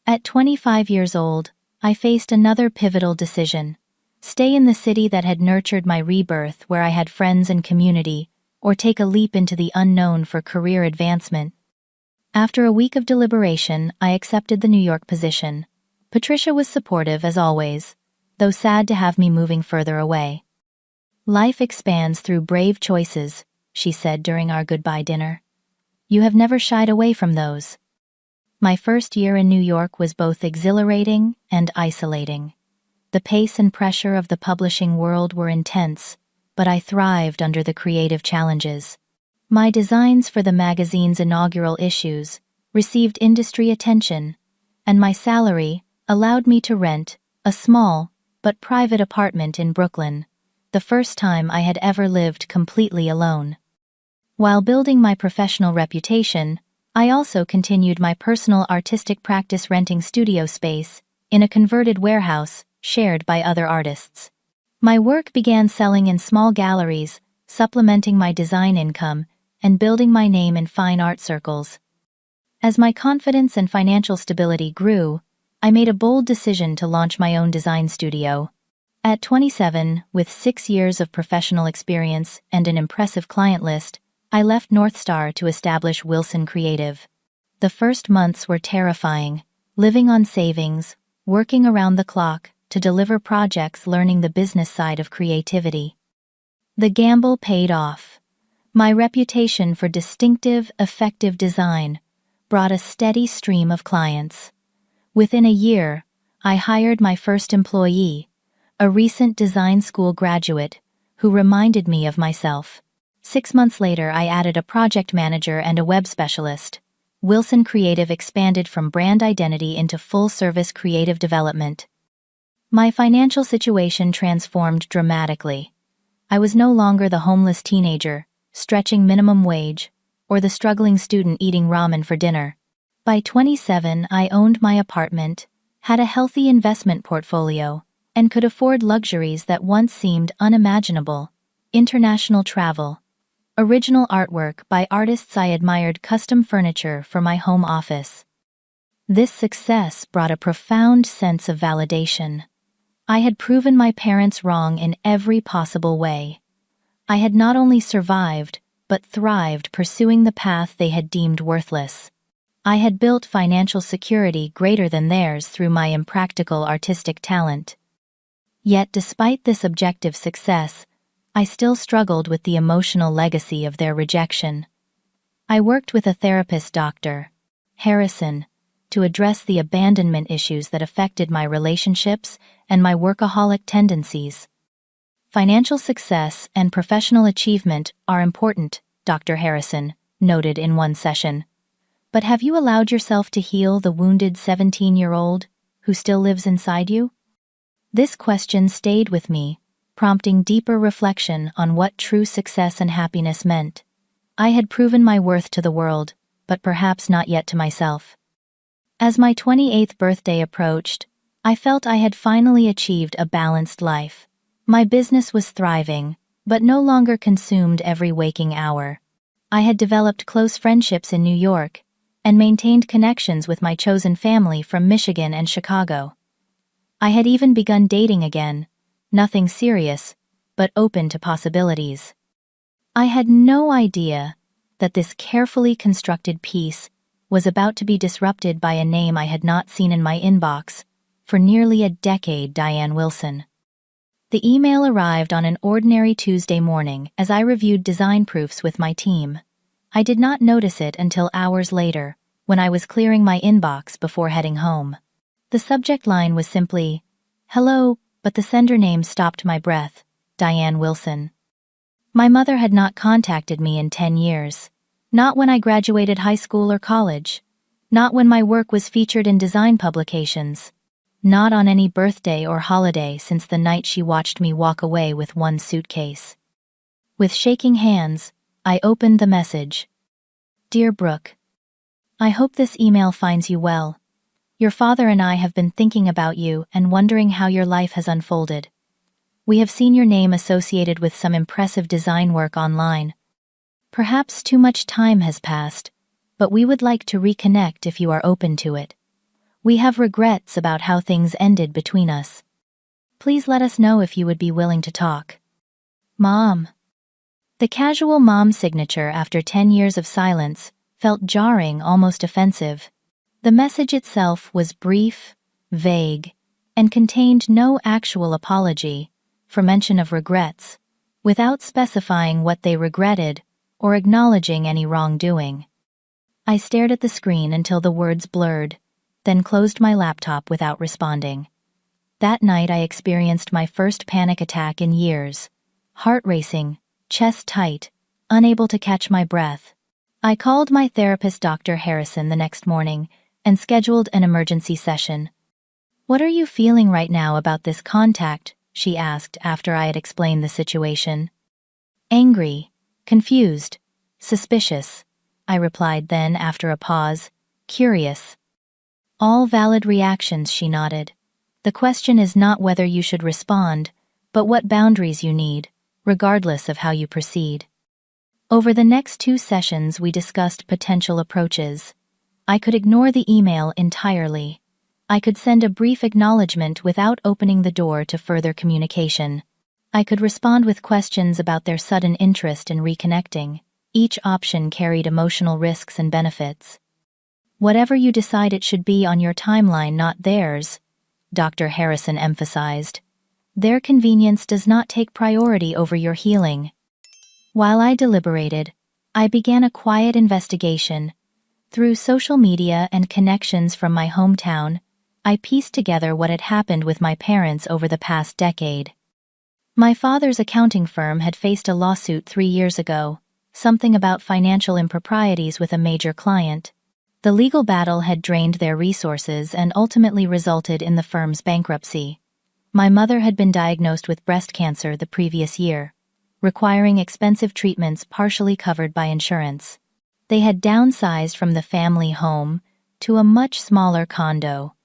At 25 years old, I faced another pivotal decision: stay in the city that had nurtured my rebirth, where I had friends and community, or take a leap into the unknown for career advancement. After a week of deliberation, I accepted the New York position. Patricia was supportive as always, though sad to have me moving further away. "Life expands through brave choices," she said during our goodbye dinner. "You have never shied away from those." My first year in New York was both exhilarating and isolating. The pace and pressure of the publishing world were intense, but I thrived under the creative challenges. My designs for the magazine's inaugural issues received industry attention, and my salary allowed me to rent a small but private apartment in Brooklyn, the first time I had ever lived completely alone. While building my professional reputation, I also continued my personal artistic practice, renting studio space in a converted warehouse shared by other artists. My work began selling in small galleries, supplementing my design income and building my name in fine art circles. As my confidence and financial stability grew, I made a bold decision to launch my own design studio. At 27, with 6 years of professional experience and an impressive client list, I left North Star to establish Wilson Creative. The first months were terrifying, living on savings, working around the clock to deliver projects, learning the business side of creativity. The gamble paid off. My reputation for distinctive, effective design brought a steady stream of clients. Within a year, I hired my first employee, a recent design school graduate who reminded me of myself. 6 months later, I added a project manager and a web specialist. Wilson Creative expanded from brand identity into full-service creative development. My financial situation transformed dramatically. I was no longer the homeless teenager, stretching minimum wage, or the struggling student eating ramen for dinner. By 27, I owned my apartment, had a healthy investment portfolio, and could afford luxuries that once seemed unimaginable: international travel, original artwork by artists I admired, custom furniture for my home office. This success brought a profound sense of validation. I had proven my parents wrong in every possible way. I had not only survived, but thrived pursuing the path they had deemed worthless. I had built financial security greater than theirs through my impractical artistic talent. Yet despite this objective success, I still struggled with the emotional legacy of their rejection. I worked with a therapist, Dr. Harrison, to address the abandonment issues that affected my relationships and my workaholic tendencies. Financial success and professional achievement are important, Dr. Harrison noted in one session. But have you allowed yourself to heal the wounded 17-year-old who still lives inside you? This question stayed with me, prompting deeper reflection on what true success and happiness meant. I had proven my worth to the world, but perhaps not yet to myself. As my 28th birthday approached, I felt I had finally achieved a balanced life. My business was thriving, but no longer consumed every waking hour. I had developed close friendships in New York and maintained connections with my chosen family from Michigan and Chicago. I had even begun dating again, nothing serious, but open to possibilities. I had no idea that this carefully constructed peace was about to be disrupted by a name I had not seen in my inbox for nearly a decade, Diane Wilson. The email arrived on an ordinary Tuesday morning as I reviewed design proofs with my team. I did not notice it until hours later, when I was clearing my inbox before heading home. The subject line was simply, "Hello," but the sender name stopped my breath, Diane Wilson. My mother had not contacted me in 10 years. Not when I graduated high school or college. Not when my work was featured in design publications. Not on any birthday or holiday since the night she watched me walk away with one suitcase. With shaking hands, I opened the message. Dear Brooke, I hope this email finds you well. Your father and I have been thinking about you and wondering how your life has unfolded. We have seen your name associated with some impressive design work online. Perhaps too much time has passed, but we would like to reconnect if you are open to it. We have regrets about how things ended between us. Please let us know if you would be willing to talk. Mom. The casual mom signature after 10 years of silence felt jarring, almost offensive. The message itself was brief, vague, and contained no actual apology for mention of regrets, without specifying what they regretted or acknowledging any wrongdoing. I stared at the screen until the words blurred, then closed my laptop without responding. That night I experienced my first panic attack in years. Heart racing, chest tight, unable to catch my breath. I called my therapist, Dr. Harrison, the next morning and scheduled an emergency session. What are you feeling right now about this contact? She asked after I had explained the situation. Angry, confused, suspicious, I replied then after a pause, curious. All valid reactions, she nodded. The question is not whether you should respond, but what boundaries you need, regardless of how you proceed. Over the next 2 sessions we discussed potential approaches. I could ignore the email entirely. I could send a brief acknowledgement without opening the door to further communication. I could respond with questions about their sudden interest in reconnecting. Each option carried emotional risks and benefits. Whatever you decide it should be on your timeline, not theirs, Dr. Harrison emphasized. Their convenience does not take priority over your healing. While I deliberated, I began a quiet investigation. Through social media and connections from my hometown, I pieced together what had happened with my parents over the past decade. My father's accounting firm had faced a lawsuit 3 years ago, something about financial improprieties with a major client. The legal battle had drained their resources and ultimately resulted in the firm's bankruptcy. My mother had been diagnosed with breast cancer the previous year, requiring expensive treatments partially covered by insurance. They had downsized from the family home to a much smaller condo.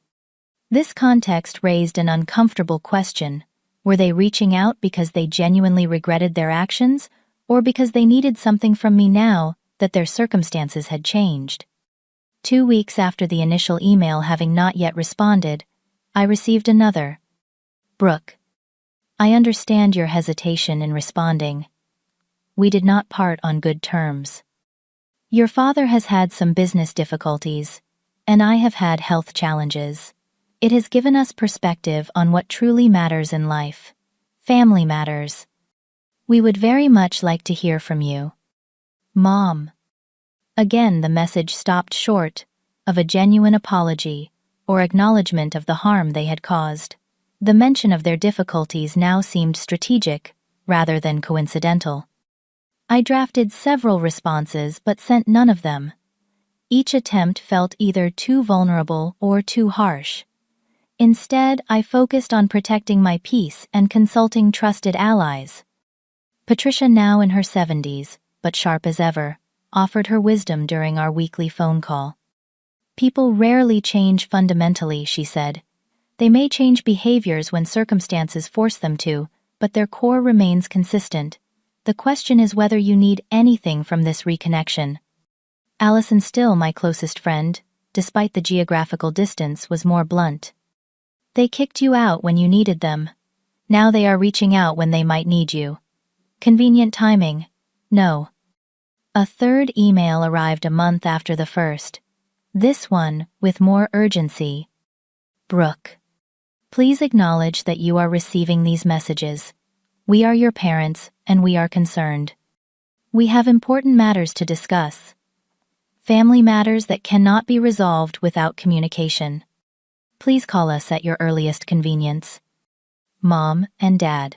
This context raised an uncomfortable question. Were they reaching out because they genuinely regretted their actions, or because they needed something from me now that their circumstances had changed? 2 weeks after the initial email having not yet responded, I received another. Brooke, I understand your hesitation in responding. We did not part on good terms. Your father has had some business difficulties, and I have had health challenges. It has given us perspective on what truly matters in life. Family matters. We would very much like to hear from you. Mom. Again, the message stopped short of a genuine apology or acknowledgement of the harm they had caused. The mention of their difficulties now seemed strategic rather than coincidental. I drafted several responses but sent none of them. Each attempt felt either too vulnerable or too harsh. Instead, I focused on protecting my peace and consulting trusted allies. Patricia, now in her 70s, but sharp as ever, offered her wisdom during our weekly phone call. People rarely change fundamentally, she said. They may change behaviors when circumstances force them to, but their core remains consistent. The question is whether you need anything from this reconnection. Allison, still my closest friend, despite the geographical distance, was more blunt. They kicked you out when you needed them. Now they are reaching out when they might need you. Convenient timing. No. A third email arrived a month after the first. This one, with more urgency. Brooke, please acknowledge that you are receiving these messages. We are your parents, and we are concerned. We have important matters to discuss. Family matters that cannot be resolved without communication. Please call us at your earliest convenience. Mom and Dad.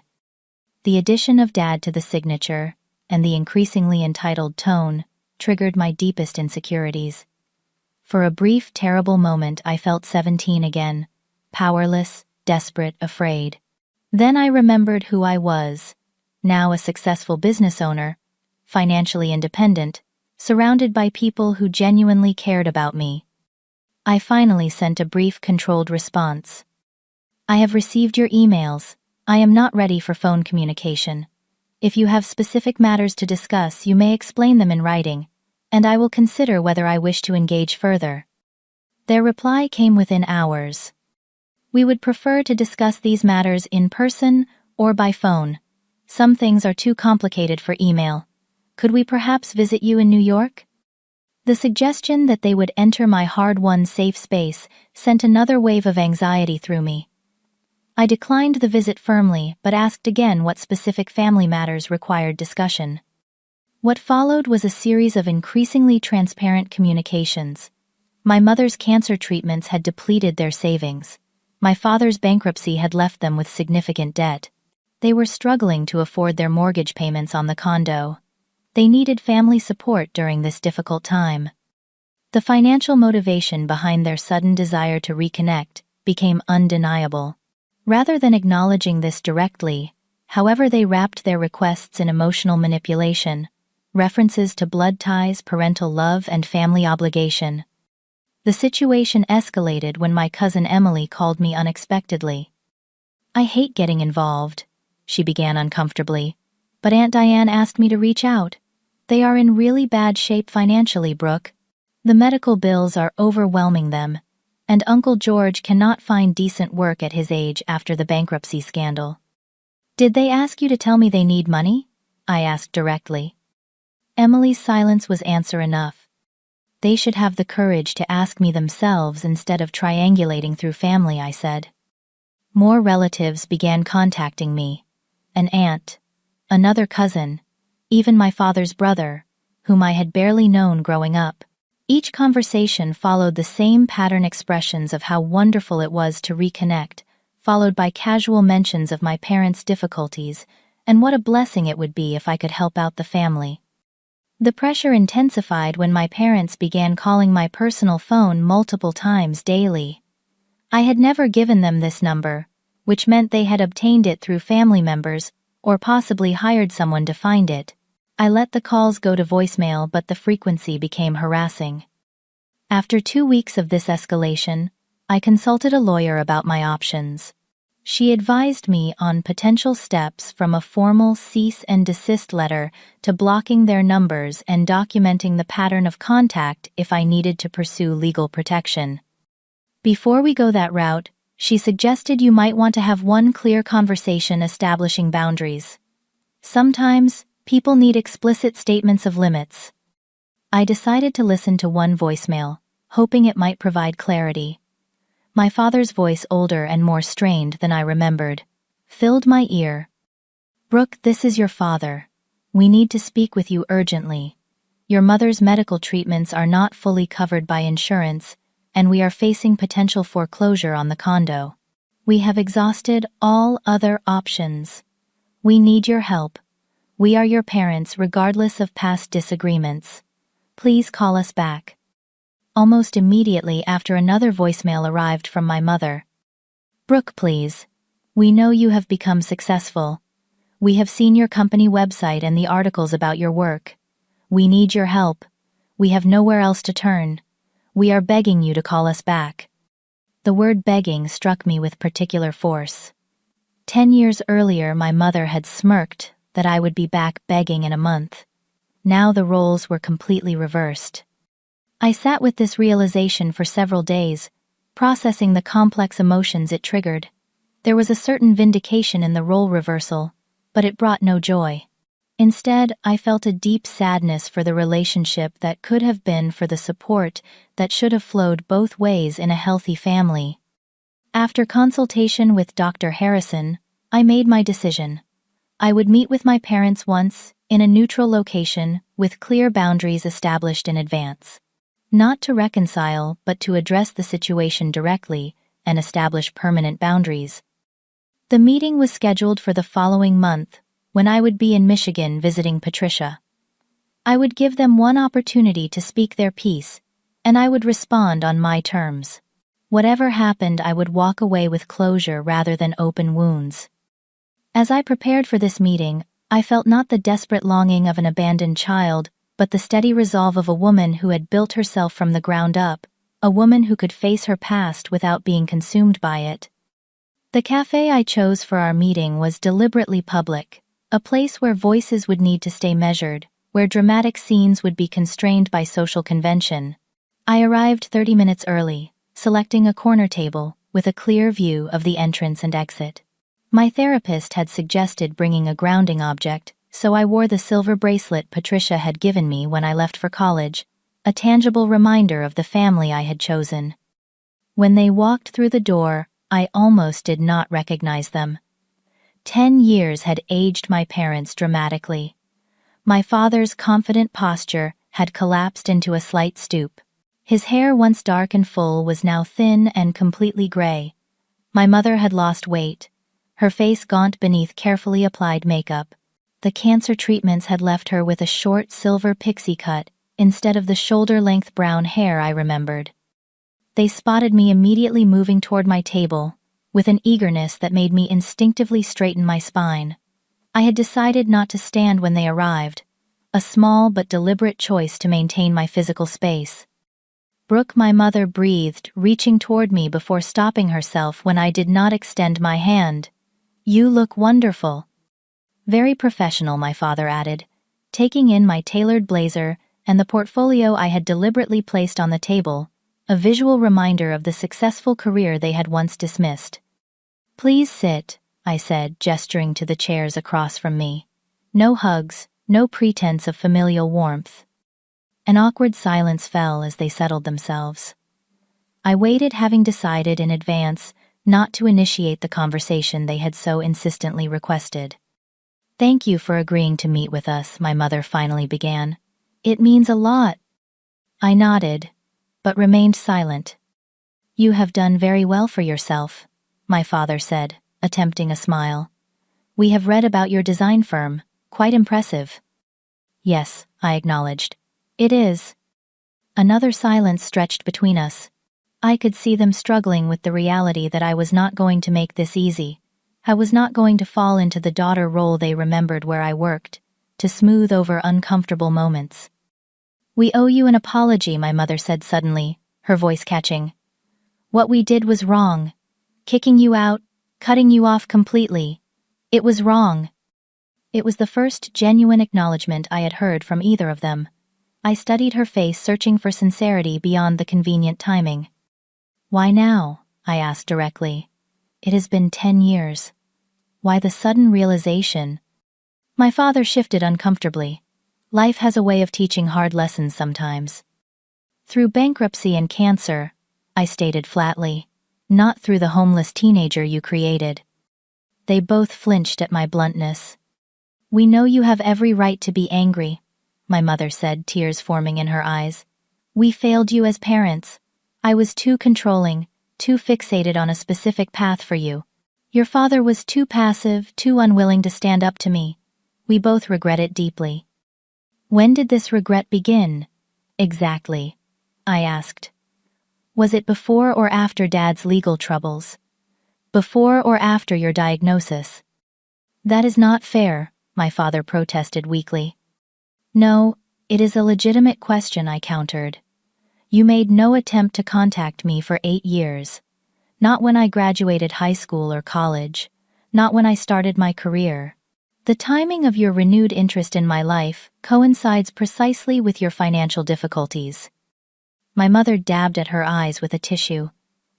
The addition of Dad to the signature and the increasingly entitled tone triggered my deepest insecurities. For a brief, terrible moment, I felt 17 again, powerless, desperate, afraid. Then I remembered who I was, now a successful business owner, financially independent, surrounded by people who genuinely cared about me. I finally sent a brief, controlled response. I have received your emails. I am not ready for phone communication. If you have specific matters to discuss, you may explain them in writing, and I will consider whether I wish to engage further. Their reply came within hours. We would prefer to discuss these matters in person or by phone. Some things are too complicated for email. Could we perhaps visit you in New York? The suggestion that they would enter my hard-won safe space sent another wave of anxiety through me. I declined the visit firmly, but asked again what specific family matters required discussion. What followed was a series of increasingly transparent communications. My mother's cancer treatments had depleted their savings. My father's bankruptcy had left them with significant debt. They were struggling to afford their mortgage payments on the condo. They needed family support during this difficult time. The financial motivation behind their sudden desire to reconnect became undeniable. Rather than acknowledging this directly, however, they wrapped their requests in emotional manipulation, references to blood ties, parental love, and family obligation. The situation escalated when my cousin Emily called me unexpectedly. I hate getting involved, she began uncomfortably, but Aunt Diane asked me to reach out. They are in really bad shape financially, Brooke. The medical bills are overwhelming them, and Uncle George cannot find decent work at his age after the bankruptcy scandal. Did they ask you to tell me they need money? I asked directly. Emily's silence was answer enough. They should have the courage to ask me themselves instead of triangulating through family, I said. More relatives began contacting me. An aunt, another cousin, even my father's brother, whom I had barely known growing up. Each conversation followed the same pattern: expressions of how wonderful it was to reconnect, followed by casual mentions of my parents' difficulties and what a blessing it would be if I could help out the family. The pressure intensified when my parents began calling my personal phone multiple times daily. I had never given them this number, which meant they had obtained it through family members or possibly hired someone to find it. I let the calls go to voicemail, but the frequency became harassing. After 2 weeks of this escalation, I consulted a lawyer about my options. She advised me on potential steps from a formal cease and desist letter to blocking their numbers and documenting the pattern of contact if I needed to pursue legal protection. Before we go that route, she suggested you might want to have one clear conversation establishing boundaries. Sometimes, people need explicit statements of limits. I decided to listen to one voicemail, hoping it might provide clarity. My father's voice, older and more strained than I remembered, filled my ear. "Brooke, this is your father. We need to speak with you urgently. Your mother's medical treatments are not fully covered by insurance, and we are facing potential foreclosure on the condo. We have exhausted all other options. We need your help. We are your parents regardless of past disagreements. Please call us back." Almost immediately after, another voicemail arrived from my mother. "Brooke, please. We know you have become successful. We have seen your company website and the articles about your work. We need your help. We have nowhere else to turn. We are begging you to call us back." The word begging struck me with particular force. 10 years earlier, my mother had smirked that I would be back begging in a month. Now the roles were completely reversed. I sat with this realization for several days, processing the complex emotions it triggered. There was a certain vindication in the role reversal, but it brought no joy. Instead, I felt a deep sadness for the relationship that could have been, for the support that should have flowed both ways in a healthy family. After consultation with Dr. Harrison, I made my decision. I would meet with my parents once, in a neutral location, with clear boundaries established in advance. Not to reconcile, but to address the situation directly and establish permanent boundaries. The meeting was scheduled for the following month, when I would be in Michigan visiting Patricia. I would give them one opportunity to speak their piece, and I would respond on my terms. Whatever happened, I would walk away with closure rather than open wounds. As I prepared for this meeting, I felt not the desperate longing of an abandoned child, but the steady resolve of a woman who had built herself from the ground up, a woman who could face her past without being consumed by it. The cafe I chose for our meeting was deliberately public, a place where voices would need to stay measured, where dramatic scenes would be constrained by social convention. I arrived 30 minutes early, selecting a corner table with a clear view of the entrance and exit. My therapist had suggested bringing a grounding object, so I wore the silver bracelet Patricia had given me when I left for college, a tangible reminder of the family I had chosen. When they walked through the door, I almost did not recognize them. 10 years had aged my parents dramatically. My father's confident posture had collapsed into a slight stoop. His hair, once dark and full, was now thin and completely gray. My mother had lost weight, her face gaunt beneath carefully applied makeup. The cancer treatments had left her with a short silver pixie cut instead of the shoulder-length brown hair I remembered. They spotted me immediately moving toward my table, with an eagerness that made me instinctively straighten my spine. I had decided not to stand when they arrived, a small but deliberate choice to maintain my physical space. "Brooke," my mother breathed, reaching toward me before stopping herself when I did not extend my hand. "You look wonderful." "Very professional," my father added, taking in my tailored blazer and the portfolio I had deliberately placed on the table, a visual reminder of the successful career they had once dismissed. "Please sit," I said, gesturing to the chairs across from me. No hugs, no pretense of familial warmth. An awkward silence fell as they settled themselves. I waited, having decided in advance not to initiate the conversation they had so insistently requested. "Thank you for agreeing to meet with us," my mother finally began. "It means a lot." I nodded, but remained silent. "You have done very well for yourself," my father said, attempting a smile. "We have read about your design firm. Quite impressive." "Yes," I acknowledged. "It is." Another silence stretched between us. I could see them struggling with the reality that I was not going to make this easy. I was not going to fall into the daughter role they remembered where I worked, to smooth over uncomfortable moments. "We owe you an apology," my mother said suddenly, her voice catching. "What we did was wrong. Kicking you out, cutting you off completely. It was wrong." It was the first genuine acknowledgement I had heard from either of them. I studied her face, searching for sincerity beyond the convenient timing. "Why now?" I asked directly. "It has been 10 years. Why the sudden realization?" My father shifted uncomfortably. "Life has a way of teaching hard lessons sometimes." "Through bankruptcy and cancer," I stated flatly. "Not through the homeless teenager you created." They both flinched at my bluntness. "We know you have every right to be angry," my mother said, tears forming in her eyes. "We failed you as parents. I was too controlling, too fixated on a specific path for you. Your father was too passive, too unwilling to stand up to me. We both regret it deeply." "When did this regret begin?" "Exactly?" I asked. "Was it before or after Dad's legal troubles? Before or after your diagnosis?" "That is not fair," my father protested weakly. "No, it is a legitimate question," I countered. "You made no attempt to contact me for 8 years. Not when I graduated high school or college. Not when I started my career. The timing of your renewed interest in my life coincides precisely with your financial difficulties." My mother dabbed at her eyes with a tissue.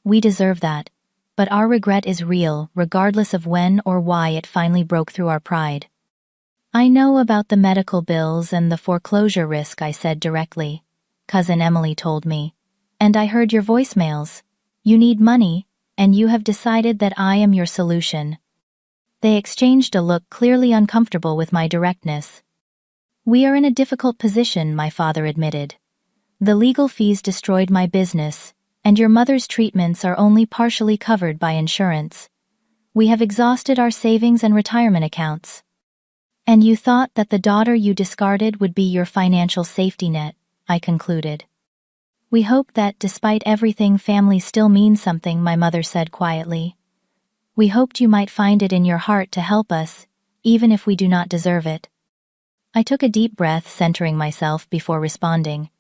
"We deserve that. But our regret is real, regardless of when or why it finally broke through our pride." "I know about the medical bills and the foreclosure risk," I said directly. "Cousin Emily told me. And I heard your voicemails. You need money, and you have decided that I am your solution." They exchanged a look, clearly uncomfortable with my directness. "We are in a difficult position," my father admitted. "The legal fees destroyed my business, and your mother's treatments are only partially covered by insurance. We have exhausted our savings and retirement accounts." "And you thought that the daughter you discarded would be your financial safety net," I concluded. "We hope that, despite everything, family still means something," my mother said quietly. "We hoped you might find it in your heart to help us, even if we do not deserve it." I took a deep breath, centering myself before responding.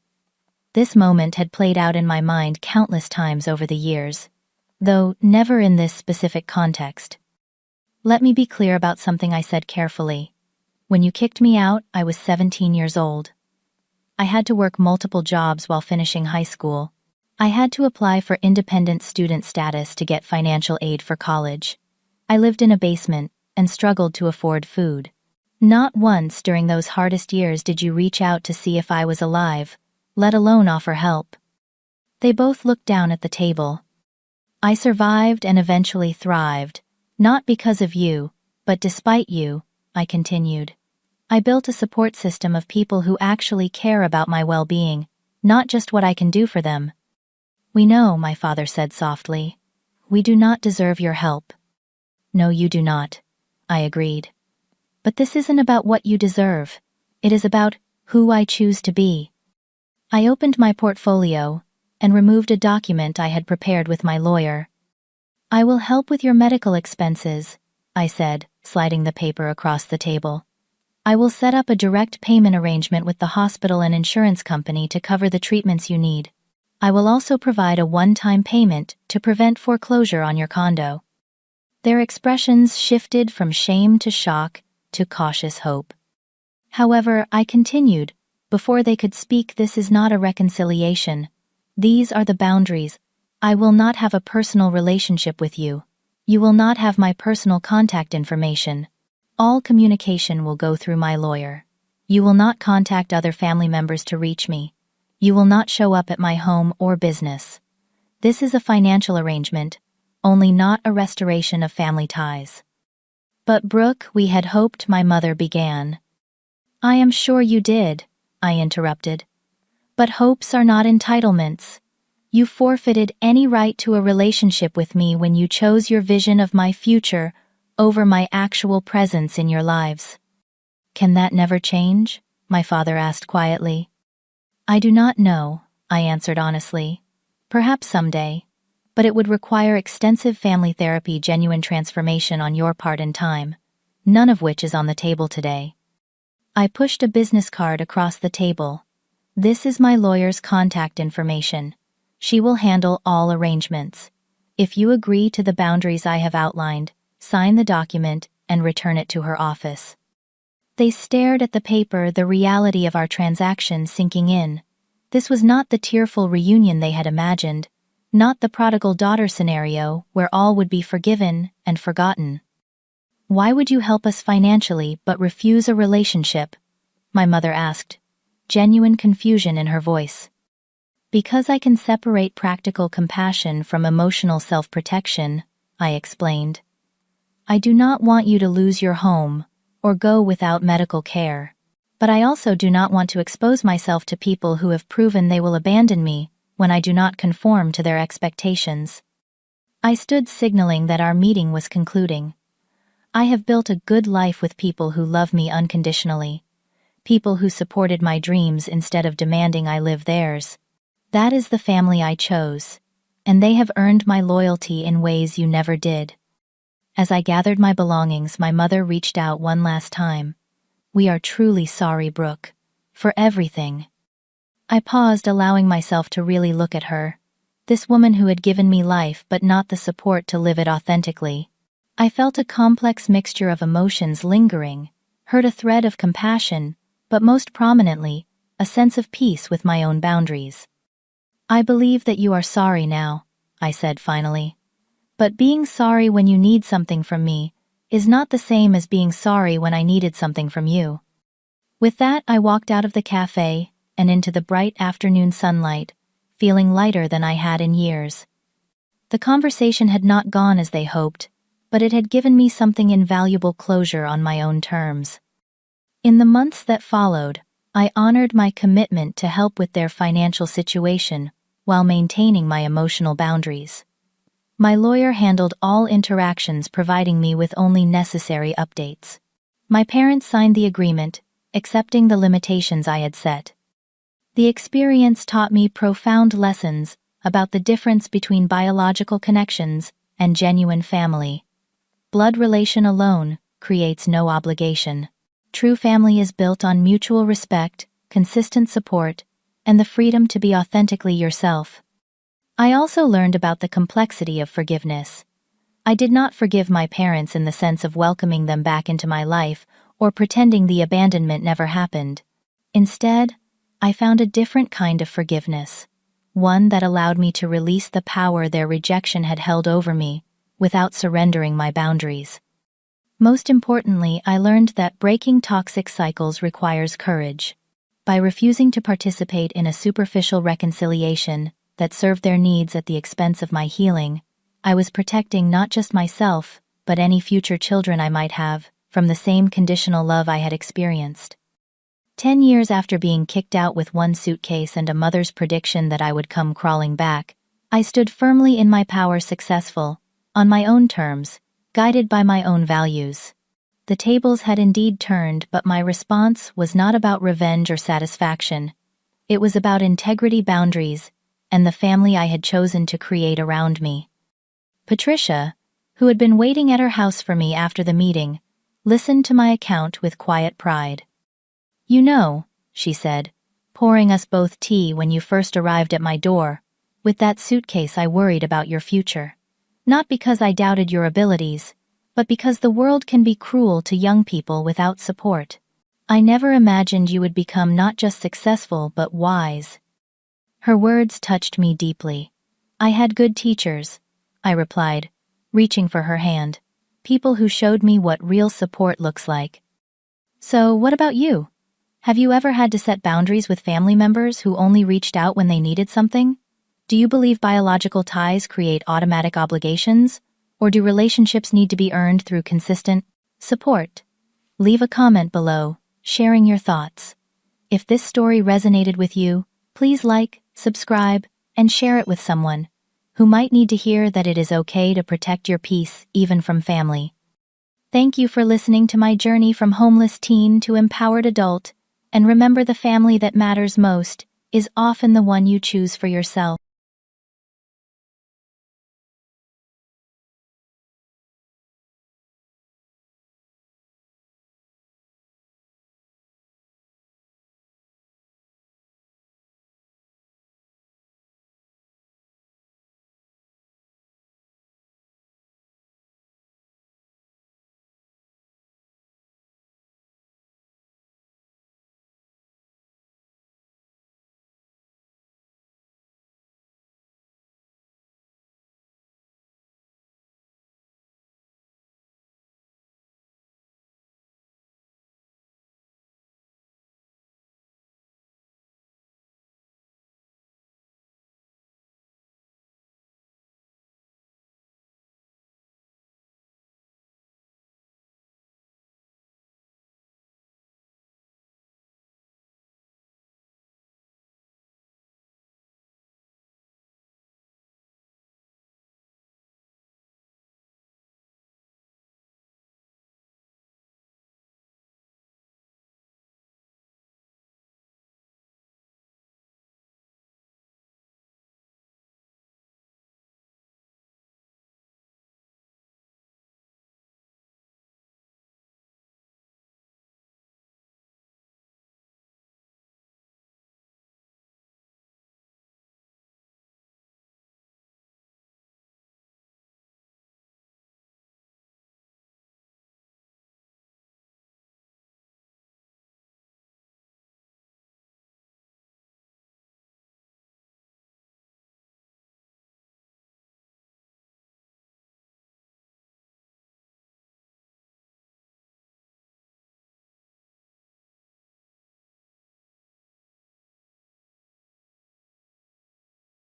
This moment had played out in my mind countless times over the years, though never in this specific context. "Let me be clear about something," I said carefully. "When you kicked me out, I was 17 years old. I had to work multiple jobs while finishing high school. I had to apply for independent student status to get financial aid for college. I lived in a basement and struggled to afford food. Not once during those hardest years did you reach out to see if I was alive, let alone offer help." They both looked down at the table. "I survived and eventually thrived, not because of you, but despite you," I continued. "I built a support system of people who actually care about my well-being, not just what I can do for them." "We know," my father said softly. "We do not deserve your help." "No, you do not," I agreed. "But this isn't about what you deserve. It is about who I choose to be." I opened my portfolio and removed a document I had prepared with my lawyer. "I will help with your medical expenses," I said, sliding the paper across the table. "I will set up a direct payment arrangement with the hospital and insurance company to cover the treatments you need. I will also provide a one-time payment to prevent foreclosure on your condo." Their expressions shifted from shame to shock to cautious hope. However, I continued, before they could speak, "This is not a reconciliation. These are the boundaries. I will not have a personal relationship with you. You will not have my personal contact information. All communication will go through my lawyer. You will not contact other family members to reach me. You will not show up at my home or business. This is a financial arrangement, only not a restoration of family ties." "But Brooke, we had hoped," my mother began. "I am sure you did," I interrupted. "But hopes are not entitlements. You forfeited any right to a relationship with me when you chose your vision of my future over my actual presence in your lives." "Can that never change?" my father asked quietly. "I do not know," I answered honestly. "Perhaps someday. But it would require extensive family therapy, genuine transformation on your part, and time, none of which is on the table today." I pushed a business card across the table. "This is my lawyer's contact information. She will handle all arrangements. If you agree to the boundaries I have outlined, sign the document and return it to her office. They stared at the paper, the reality of our transaction sinking in. This was not the tearful reunion they had imagined, not the prodigal daughter scenario where all would be forgiven and forgotten. Why would you help us financially but refuse a relationship? My mother asked, genuine confusion in her voice. Because I can separate practical compassion from emotional self-protection, I explained. I do not want you to lose your home or go without medical care. But I also do not want to expose myself to people who have proven they will abandon me when I do not conform to their expectations. I stood signaling that our meeting was concluding. I have built a good life with people who love me unconditionally, people who supported my dreams instead of demanding I live theirs. That is the family I chose, and they have earned my loyalty in ways you never did. As I gathered my belongings, my mother reached out one last time. We are truly sorry, Brooke, for everything. I paused, allowing myself to really look at her. This woman who had given me life but not the support to live it authentically. I felt a complex mixture of emotions lingering, heard a thread of compassion, but most prominently, a sense of peace with my own boundaries. I believe that you are sorry now, I said finally. But being sorry when you need something from me is not the same as being sorry when I needed something from you. With that, I walked out of the cafe and into the bright afternoon sunlight, feeling lighter than I had in years. The conversation had not gone as they hoped, but it had given me something invaluable: closure on my own terms. In the months that followed, I honored my commitment to help with their financial situation while maintaining my emotional boundaries. My lawyer handled all interactions, providing me with only necessary updates. My parents signed the agreement, accepting the limitations I had set. The experience taught me profound lessons about the difference between biological connections and genuine family. Blood relation alone creates no obligation. True family is built on mutual respect, consistent support, and the freedom to be authentically yourself. I also learned about the complexity of forgiveness. I did not forgive my parents in the sense of welcoming them back into my life or pretending the abandonment never happened. Instead, I found a different kind of forgiveness, one that allowed me to release the power their rejection had held over me without surrendering my boundaries. Most importantly, I learned that breaking toxic cycles requires courage. By refusing to participate in a superficial reconciliation that served their needs at the expense of my healing, I was protecting not just myself, but any future children I might have, from the same conditional love I had experienced. 10 years after being kicked out with one suitcase and a mother's prediction that I would come crawling back, I stood firmly in my power, successful, on my own terms, guided by my own values. The tables had indeed turned, but my response was not about revenge or satisfaction. It was about integrity, boundaries, and the family I had chosen to create around me. Patricia, who had been waiting at her house for me after the meeting, listened to my account with quiet pride. "You know," she said, pouring us both tea, "when you first arrived at my door, with that suitcase, I worried about your future. Not because I doubted your abilities, but because the world can be cruel to young people without support. I never imagined you would become not just successful but wise." Her words touched me deeply. "I had good teachers," I replied, reaching for her hand. "People who showed me what real support looks like." "So, what about you? Have you ever had to set boundaries with family members who only reached out when they needed something? Do you believe biological ties create automatic obligations, or do relationships need to be earned through consistent support?" Leave a comment below, sharing your thoughts. If this story resonated with you, please like, subscribe, and share it with someone who might need to hear that it is okay to protect your peace even from family. Thank you for listening to my journey from homeless teen to empowered adult, and remember, the family that matters most is often the one you choose for yourself.